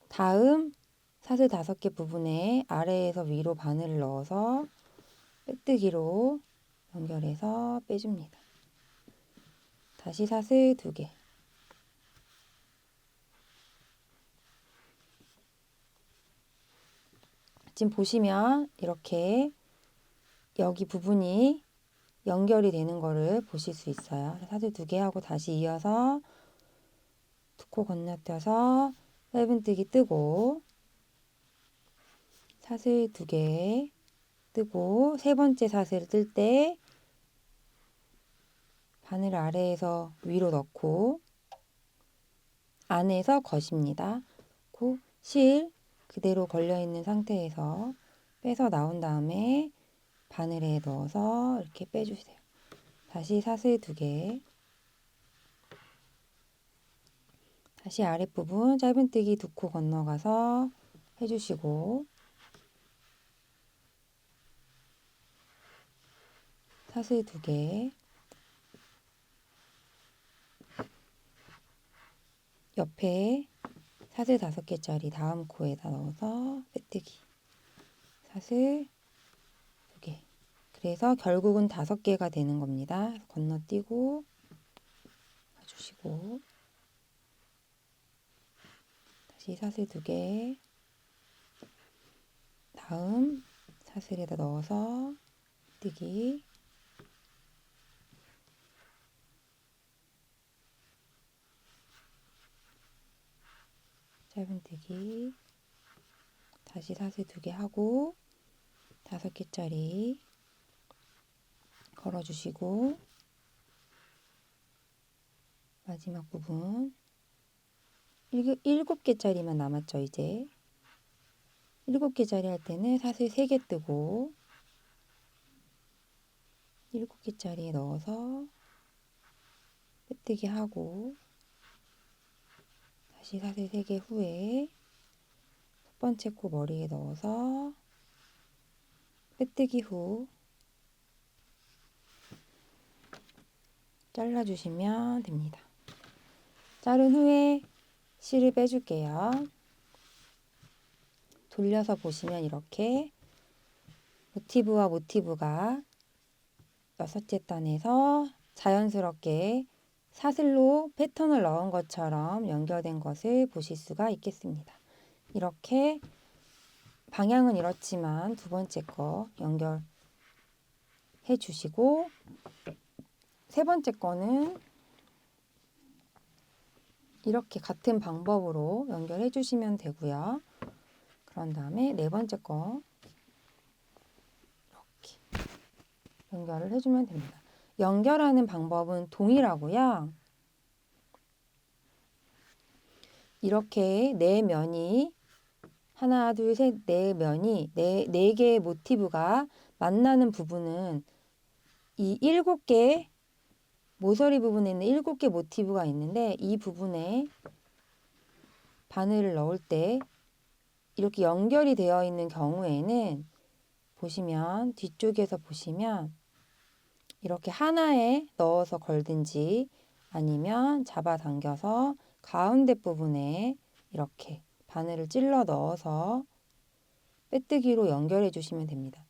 다음 사슬 5개 부분에 아래에서 위로 바늘을 넣어서 빼뜨기로 연결해서 빼줍니다. 다시 사슬 2개. 지금 보시면 이렇게 여기 부분이 연결이 되는 거를 보실 수 있어요. 사슬 2개 하고 다시 이어서 2코 건너뛰어서 짧은뜨기 뜨고 사슬 2개 뜨고 세 번째 사슬을 뜰 때 바늘 아래에서 위로 넣고 안에서 거십니다. 그 실 그대로 걸려있는 상태에서 빼서 나온 다음에 바늘에 넣어서 이렇게 빼주세요. 다시 사슬 2개 다시 아랫부분 짧은뜨기 2코 건너가서 해주시고 사슬 2개, 옆에 사슬 5개짜리 다음 코에다 넣어서 빼뜨기 사슬 2개. 그래서 결국은 5개가 되는 겁니다. 건너뛰고 가주시고 다시 사슬 2개, 다음 사슬에다 넣어서 뜨기, 짧은뜨기, 다시 사슬 2개 하고 5개짜리 걸어주시고 마지막 부분 7개짜리만 남았죠. 이제 7개짜리 할 때는 사슬 3개 뜨고 7개짜리에 넣어서 빼뜨기 하고 다시 사슬 3개 후에 첫 번째 코 머리에 넣어서 빼뜨기 후 잘라주시면 됩니다. 자른 후에 실을 빼줄게요. 돌려서 보시면 이렇게 모티브와 모티브가 6째 단에서 자연스럽게 사슬로 패턴을 넣은 것처럼 연결된 것을 보실 수가 있겠습니다. 이렇게 방향은 이렇지만 2번째 거 연결해 주시고 3번째 거는 이렇게 같은 방법으로 연결해 주시면 되고요. 그런 다음에 4번째 거 이렇게 연결을 해주면 됩니다. 연결하는 방법은 동일하고요. 이렇게 4면이 하나, 둘, 셋, 4면이 4개의 모티브가 만나는 부분은 이 7개 모서리 부분에 있는 7개 모티브가 있는데 이 부분에 바늘을 넣을 때 이렇게 연결이 되어 있는 경우에는 보시면 뒤쪽에서 보시면 이렇게 하나에 넣어서 걸든지 아니면 잡아당겨서 가운데 부분에 이렇게 바늘을 찔러 넣어서 빼뜨기로 연결해 주시면 됩니다.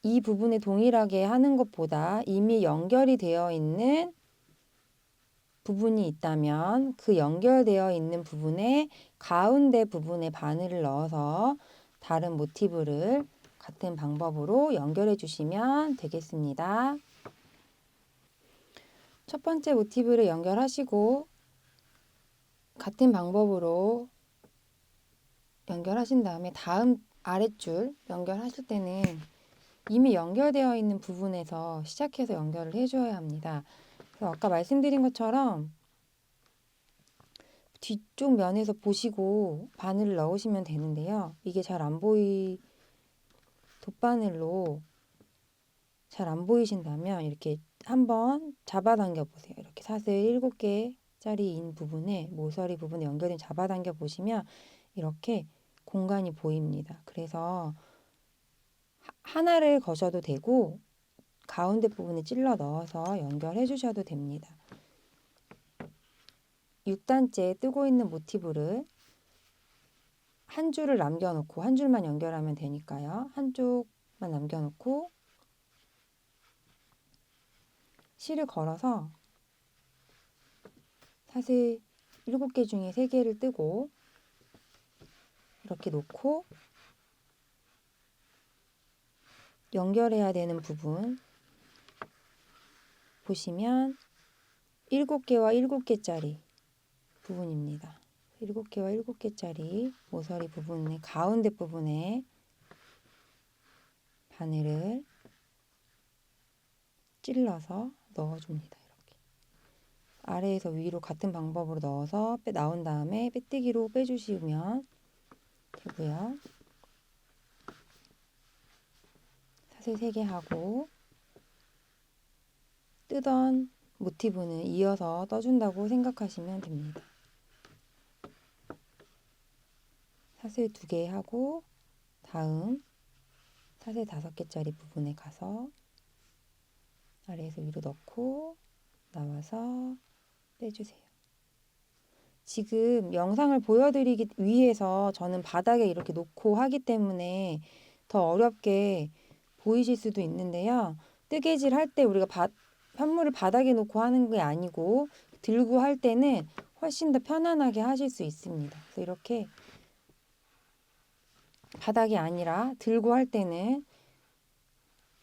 이 부분에 동일하게 하는 것보다 이미 연결이 되어 있는 부분이 있다면 그 연결되어 있는 부분에 가운데 부분에 바늘을 넣어서 다른 모티브를 같은 방법으로 연결해 주시면 되겠습니다. 첫 번째 모티브를 연결하시고 같은 방법으로 연결하신 다음에 다음 아랫줄 연결하실 때는 이미 연결되어 있는 부분에서 시작해서 연결을 해줘야 합니다. 그래서 아까 말씀드린 것처럼 뒤쪽 면에서 보시고 바늘을 넣으시면 되는데요. 이게 잘 안 돗바늘로 잘 안 보이신다면 이렇게 한번 잡아당겨 보세요. 이렇게 사슬 7개짜리인 부분에 모서리 부분에 연결된 잡아당겨 보시면 이렇게 공간이 보입니다. 그래서 하나를 거셔도 되고 가운데 부분에 찔러 넣어서 연결해 주셔도 됩니다. 6단째 뜨고 있는 모티브를 한 줄을 남겨놓고 한 줄만 연결하면 되니까요. 한쪽만 남겨놓고 실을 걸어서 사슬 7개 중에 3개를 뜨고 이렇게 놓고 연결해야 되는 부분 보시면 7개와 7개짜리 부분입니다. 7개와 7개짜리 모서리 부분의 가운데 부분에 바늘을 찔러서 넣어줍니다. 이렇게 아래에서 위로 같은 방법으로 넣어서 나온 다음에 빼뜨기로 빼주시면 되고요. 사슬 3개 하고 뜨던 모티브는 이어서 떠준다고 생각하시면 됩니다. 사슬 2개 하고 다음 사슬 5개짜리 부분에 가서 아래에서 위로 넣고 나와서 빼주세요. 지금 영상을 보여드리기 위해서 저는 바닥에 이렇게 놓고 하기 때문에 더 어렵게 보이실 수도 있는데요. 뜨개질 할 때 우리가 현물을 바닥에 놓고 하는 게 아니고 들고 할 때는 훨씬 더 편안하게 하실 수 있습니다. 그래서 이렇게 바닥이 아니라 들고 할 때는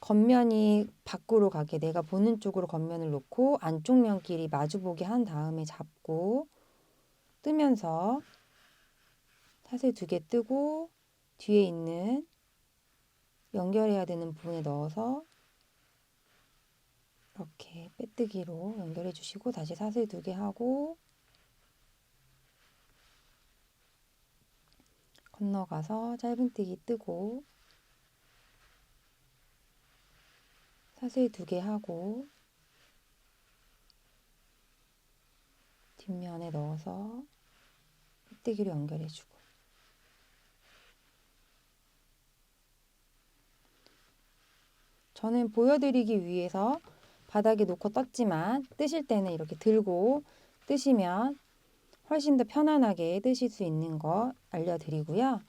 겉면이 밖으로 가게 내가 보는 쪽으로 겉면을 놓고 안쪽 면끼리 마주보게 한 다음에 잡고 뜨면서 사슬 2개 뜨고 뒤에 있는 연결해야 되는 부분에 넣어서 이렇게 빼뜨기로 연결해 주시고 다시 사슬 2개 하고 건너가서 짧은뜨기 뜨고 사슬 2개 하고 뒷면에 넣어서 빼뜨기로 연결해 주고 저는 보여드리기 위해서 바닥에 놓고 떴지만 뜨실 때는 이렇게 들고 뜨시면 훨씬 더 편안하게 뜨실 수 있는 거 알려드리고요.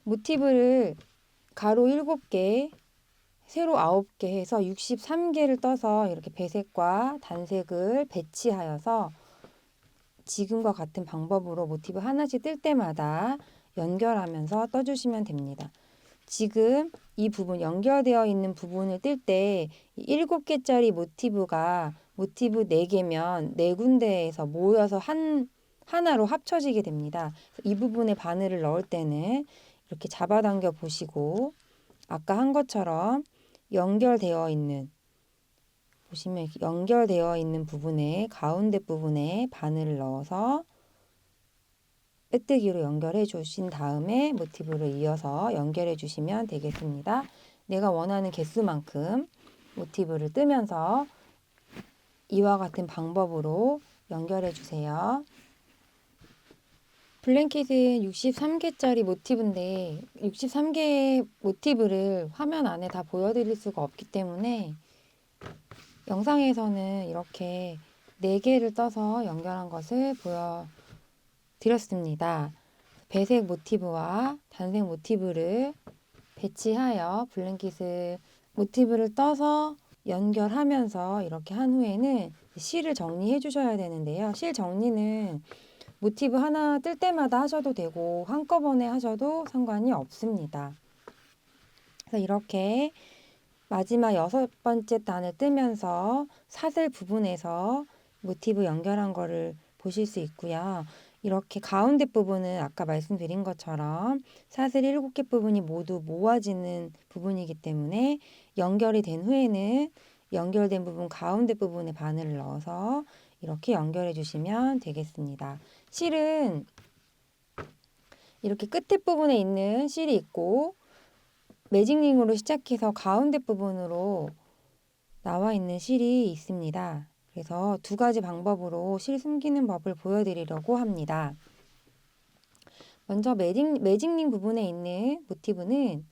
모티브를 가로 7개, 세로 9개 해서 63개를 떠서 이렇게 배색과 단색을 배치하여서 지금과 같은 방법으로 모티브 하나씩 뜰 때마다 연결하면서 떠주시면 됩니다. 지금 이 부분 연결되어 있는 부분을 뜰 때 7개짜리 모티브가 모티브 4개면 4군데에서 모여서 하나로 합쳐지게 됩니다. 이 부분에 바늘을 넣을 때는 이렇게 잡아당겨 보시고 아까 한 것처럼 연결되어 있는 보시면 이렇게 연결되어 있는 부분에 가운데 부분에 바늘을 넣어서 빼뜨기로 연결해 주신 다음에 모티브를 이어서 연결해 주시면 되겠습니다. 내가 원하는 개수만큼 모티브를 뜨면서 이와 같은 방법으로 연결해 주세요. 블랭킷은 63개짜리 모티브인데 63개의 모티브를 화면 안에 다 보여드릴 수가 없기 때문에 영상에서는 이렇게 4개를 떠서 연결한 것을 보여드렸습니다. 배색 모티브와 단색 모티브를 배치하여 블랭킷을 모티브를 떠서 연결하면서 이렇게 한 후에는 실을 정리해 주셔야 되는데요. 실 정리는 모티브 하나 뜰 때마다 하셔도 되고 한꺼번에 하셔도 상관이 없습니다. 그래서 이렇게 마지막 6번째 단을 뜨면서 사슬 부분에서 모티브 연결한 거를 보실 수 있고요. 이렇게 가운데 부분은 아까 말씀드린 것처럼 사슬 7개 부분이 모두 모아지는 부분이기 때문에 연결이 된 후에는 연결된 부분 가운데 부분에 바늘을 넣어서 이렇게 연결해 주시면 되겠습니다. 실은 이렇게 끝에 부분에 있는 실이 있고 매직링으로 시작해서 가운데 부분으로 나와 있는 실이 있습니다. 그래서 2가지 방법으로 실 숨기는 법을 보여드리려고 합니다. 먼저 매직링 부분에 있는 모티브는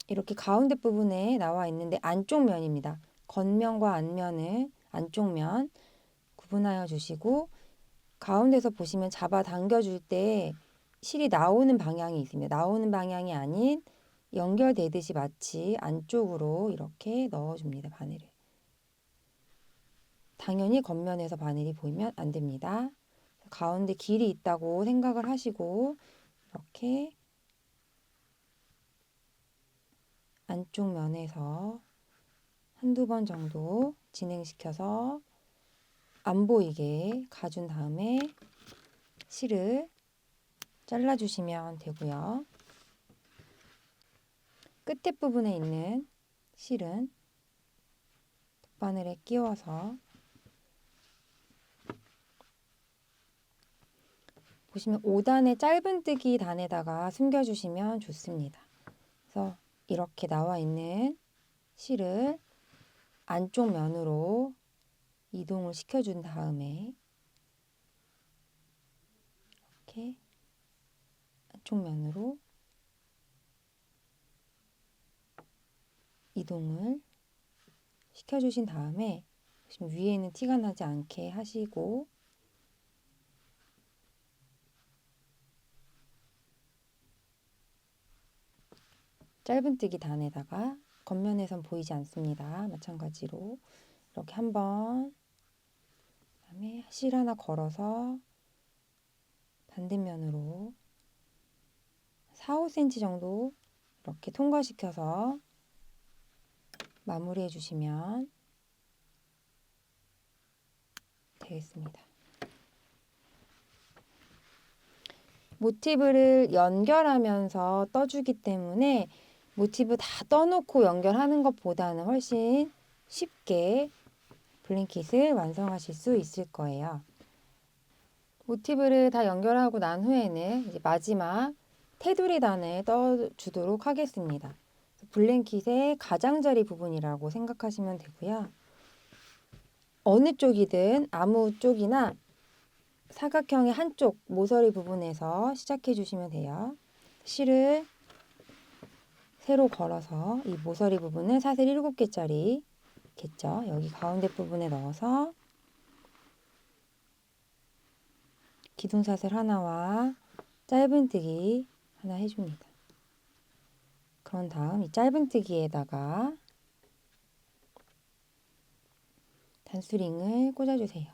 이렇게 가운데 부분에 나와 있는데 안쪽 면입니다. 겉면과 앞면을 안쪽 면 구분하여 주시고 가운데서 보시면 잡아 당겨 줄 때 실이 나오는 방향이 있습니다. 나오는 방향이 아닌 연결되듯이 마치 안쪽으로 이렇게 넣어줍니다. 바늘을. 당연히 겉면에서 바늘이 보이면 안 됩니다. 가운데 길이 있다고 생각을 하시고 이렇게 안쪽 면에서 한두 번 정도 진행시켜서 안 보이게 가준 다음에 실을 잘라주시면 되고요. 끝에 부분에 있는 실은 돗바늘에 끼워서 보시면 5단의 짧은뜨기 단에다가 숨겨주시면 좋습니다. 그래서 이렇게 나와 있는 실을 안쪽 면으로 이동을 시켜준 다음에 이렇게 안쪽 면으로 이동을 시켜주신 다음에 지금 위에 있는 티가 나지 않게 하시고 짧은뜨기 단에다가 겉면에선 보이지 않습니다. 마찬가지로 이렇게 한번 그다음에 실 하나 걸어서 반대면으로 4, 5cm 정도 이렇게 통과시켜서 마무리해 주시면 되겠습니다. 모티브를 연결하면서 떠주기 때문에 모티브 다 떠놓고 연결하는 것보다는 훨씬 쉽게 블랭킷을 완성하실 수 있을 거예요. 모티브를 다 연결하고 난 후에는 이제 마지막 테두리 단을 떠주도록 하겠습니다. 블랭킷의 가장자리 부분이라고 생각하시면 되고요. 어느 쪽이든 아무 쪽이나 사각형의 한쪽 모서리 부분에서 시작해 주시면 돼요. 실을 세로 걸어서 이 모서리 부분은 사슬 7개짜리 겠죠. 여기 가운데 부분에 넣어서 기둥사슬 하나와 짧은뜨기 하나 해줍니다. 그런 다음 이 짧은뜨기에다가 단수링을 꽂아주세요.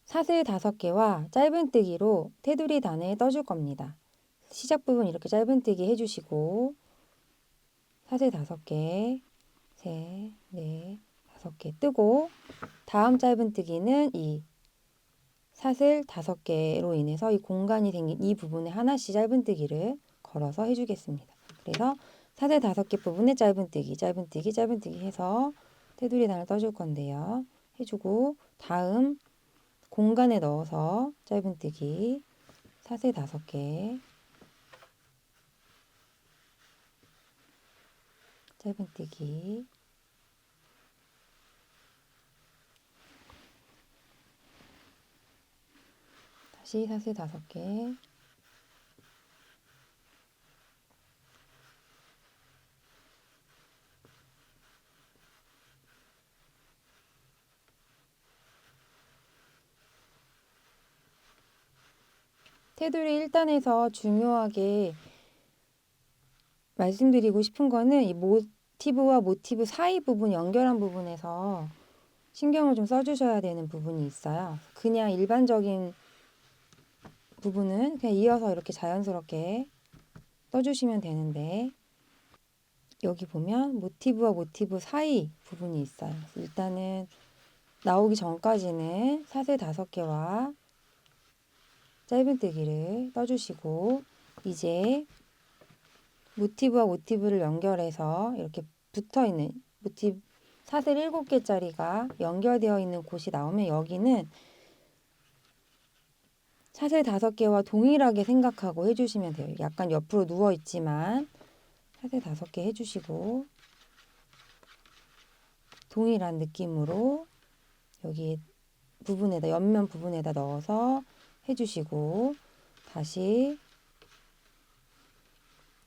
사슬 5개와 짧은뜨기로 테두리 단을 떠줄 겁니다. 시작 부분 이렇게 짧은뜨기 해주시고 사슬 5개, 셋, 넷, 5개 뜨고 다음 짧은뜨기는 이 사슬 5개로 인해서 이 공간이 생긴 이 부분에 하나씩 짧은뜨기를 걸어서 해주겠습니다. 그래서 사슬 5개 부분에 짧은뜨기, 짧은뜨기, 짧은뜨기 해서 테두리 단을 떠줄 건데요. 해주고 다음 공간에 넣어서 짧은뜨기, 사슬 5개, 짧은뜨기, 다시 사슬 5개, 테두리 1단에서 중요하게 말씀드리고 싶은 거는 이 모티브와 모티브 사이 부분 연결한 부분에서 신경을 좀 써주셔야 되는 부분이 있어요. 그냥 일반적인 부분은 그냥 이어서 이렇게 자연스럽게 떠주시면 되는데 여기 보면 모티브와 모티브 사이 부분이 있어요. 일단은 나오기 전까지는 사슬 5개와 짧은뜨기를 떠주시고 이제 모티브와 모티브를 연결해서 이렇게 붙어있는 모티브 사슬 7개짜리가 연결되어 있는 곳이 나오면 여기는 사슬 5개와 동일하게 생각하고 해주시면 돼요. 약간 옆으로 누워있지만 사슬 5개 해주시고 동일한 느낌으로 여기 부분에다 옆면 부분에다 넣어서 해주시고 다시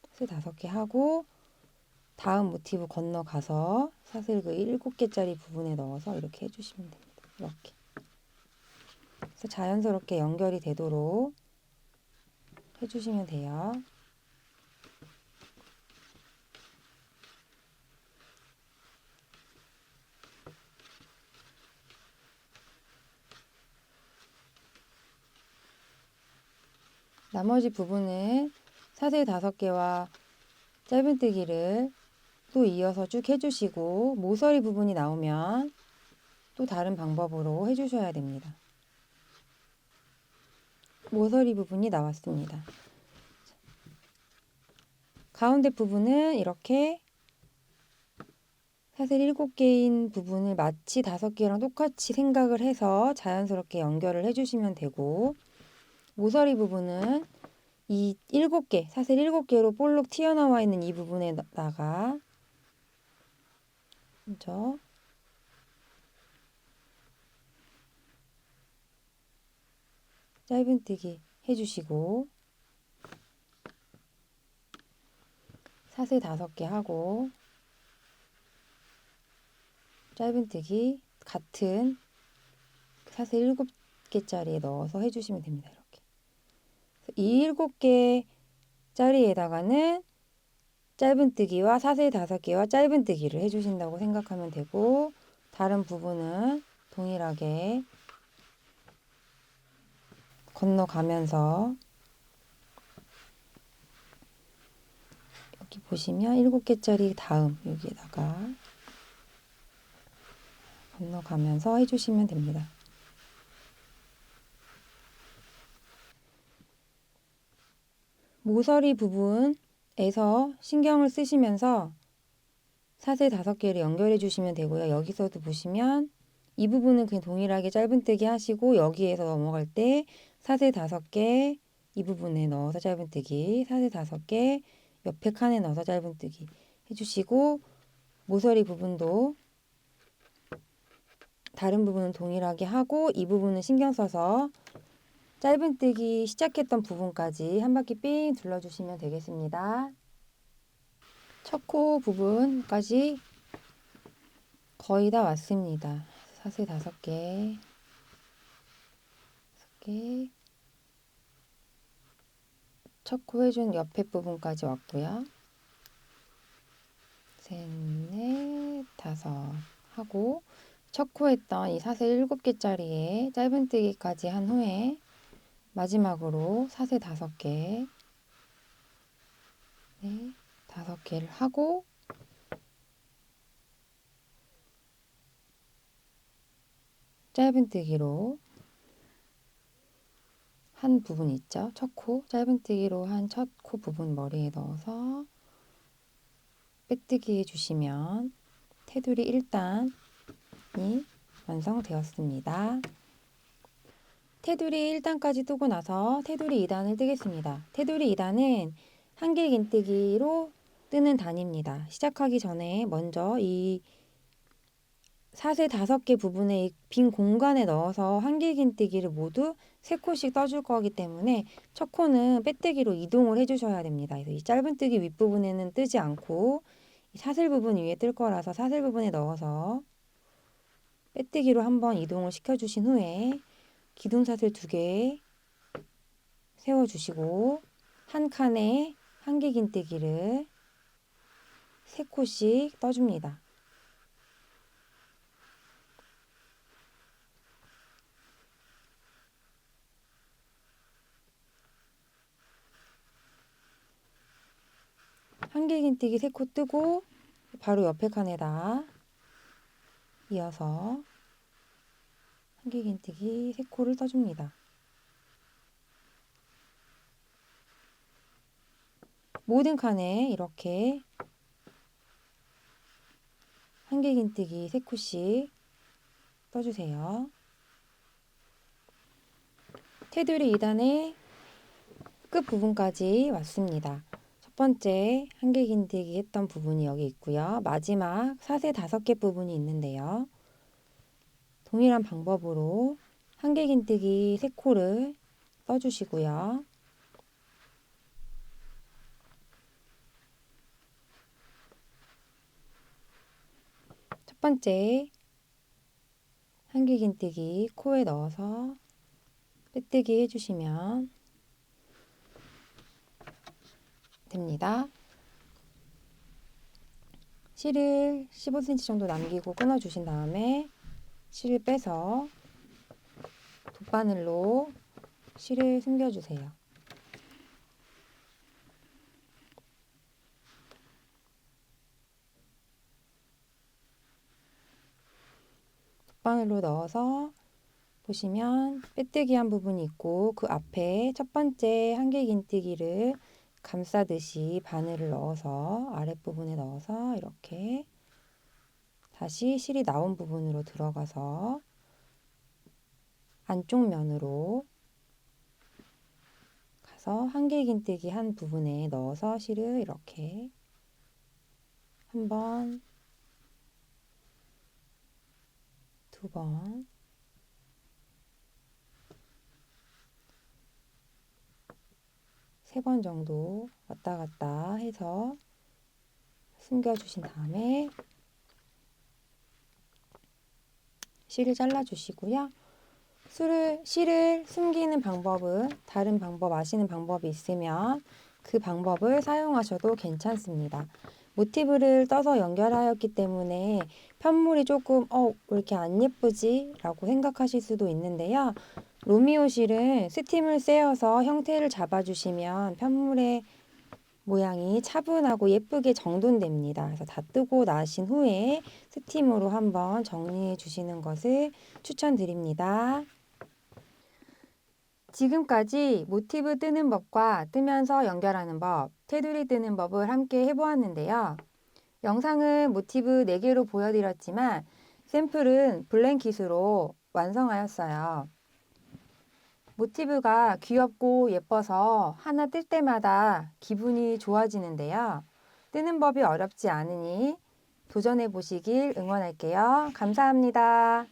사슬 5개 하고 다음 모티브 건너가서 사슬 그 7개짜리 부분에 넣어서 이렇게 해주시면 됩니다. 이렇게. 그래서 자연스럽게 연결이 되도록 해주시면 돼요. 나머지 부분은 사슬 5개와 짧은뜨기를 또 이어서 쭉 해주시고 모서리 부분이 나오면 또 다른 방법으로 해주셔야 됩니다. 모서리 부분이 나왔습니다. 가운데 부분은 이렇게 사슬 7개인 부분을 마치 5개랑 똑같이 생각을 해서 자연스럽게 연결을 해주시면 되고 모서리 부분은 이 7개, 사슬 7개로 볼록 튀어나와 있는 이 부분에다가 먼저 짧은뜨기 해주시고 사슬 5개 하고 짧은뜨기 같은 사슬 7개짜리에 넣어서 해주시면 됩니다. 이렇게 이 7개짜리에다가는 짧은뜨기와 사슬 5개와 짧은뜨기를 해주신다고 생각하면 되고, 다른 부분은 동일하게 건너가면서 여기 보시면 7개짜리 다음 여기에다가 건너가면서 해주시면 됩니다. 모서리 부분에서 신경을 쓰시면서 사슬 5개를 연결해 주시면 되고요. 여기서도 보시면 이 부분은 그냥 동일하게 짧은뜨기 하시고, 여기에서 넘어갈 때 사슬 5개 이 부분에 넣어서 짧은뜨기, 사슬 5개 옆에 칸에 넣어서 짧은뜨기 해주시고, 모서리 부분도 다른 부분은 동일하게 하고 이 부분은 신경 써서 짧은뜨기 시작했던 부분까지 한 바퀴 삥 둘러주시면 되겠습니다. 첫 코 부분까지 거의 다 왔습니다. 사슬 5개, 6개, 첫 코 해준 옆에 부분까지 왔고요. 셋, 넷, 5 하고 첫 코 했던 이 사슬 7개짜리에 짧은뜨기까지 한 후에 마지막으로 사슬 5개, 네, 5개를 하고 짧은뜨기로 한 부분 있죠. 첫 코 짧은뜨기로 한 첫 코 부분 머리에 넣어서 빼뜨기 해주시면 테두리 1단이 완성되었습니다. 테두리 1단까지 뜨고 나서 테두리 2단을 뜨겠습니다. 테두리 2단은 한길긴뜨기로 뜨는 단입니다. 시작하기 전에 먼저 이 사슬 5개 부분에 빈 공간에 넣어서 한길긴뜨기를 모두 3코씩 떠줄 거기 때문에 첫 코는 빼뜨기로 이동을 해주셔야 됩니다. 그래서 이 짧은뜨기 윗부분에는 뜨지 않고 이 사슬 부분 위에 뜰 거라서 사슬 부분에 넣어서 빼뜨기로 한번 이동을 시켜주신 후에 기둥사슬 2개 세워주시고 한 칸에 한길긴뜨기를 3코씩 떠줍니다. 한길긴뜨기 3코 뜨고 바로 옆에 칸에다 이어서 한길긴뜨기 3코를 떠줍니다. 모든 칸에 이렇게 한길긴뜨기 3코씩 떠주세요. 테두리 2단의 끝부분까지 왔습니다. 첫 번째 한길긴뜨기 했던 부분이 여기 있고요. 마지막 사슬 5개 부분이 있는데요. 동일한 방법으로 한길긴뜨기 3코를 떠주시고요. 첫 번째 한길긴뜨기 코에 넣어서 빼뜨기 해주시면 됩니다. 실을 15cm 정도 남기고 끊어주신 다음에 실을 빼서 돗바늘로 실을 숨겨주세요. 돗바늘로 넣어서 보시면 빼뜨기 한 부분이 있고 그 앞에 첫 번째 한길긴뜨기를 감싸듯이 바늘을 넣어서 아랫부분에 넣어서 이렇게 다시 실이 나온 부분으로 들어가서 안쪽 면으로 가서 한길긴뜨기 한 부분에 넣어서 실을 이렇게 한번 2번, 3번 정도 왔다 갔다 해서 숨겨주신 다음에 실을 잘라주시고요. 실을 숨기는 방법은 다른 방법 아시는 방법이 있으면 그 방법을 사용하셔도 괜찮습니다. 모티브를 떠서 연결하였기 때문에 편물이 조금 왜 이렇게 안 예쁘지? 라고 생각하실 수도 있는데요. 로미오 실은 스팀을 쐬어서 형태를 잡아주시면 편물의 모양이 차분하고 예쁘게 정돈됩니다. 그래서 다 뜨고 나신 후에 스팀으로 한번 정리해 주시는 것을 추천드립니다. 지금까지 모티브 뜨는 법과 뜨면서 연결하는 법, 테두리 뜨는 법을 함께 해보았는데요. 영상은 모티브 4개로 보여드렸지만 샘플은 블랭킷으로 완성하였어요. 모티브가 귀엽고 예뻐서 하나 뜰 때마다 기분이 좋아지는데요. 뜨는 법이 어렵지 않으니 도전해 보시길 응원할게요. 감사합니다.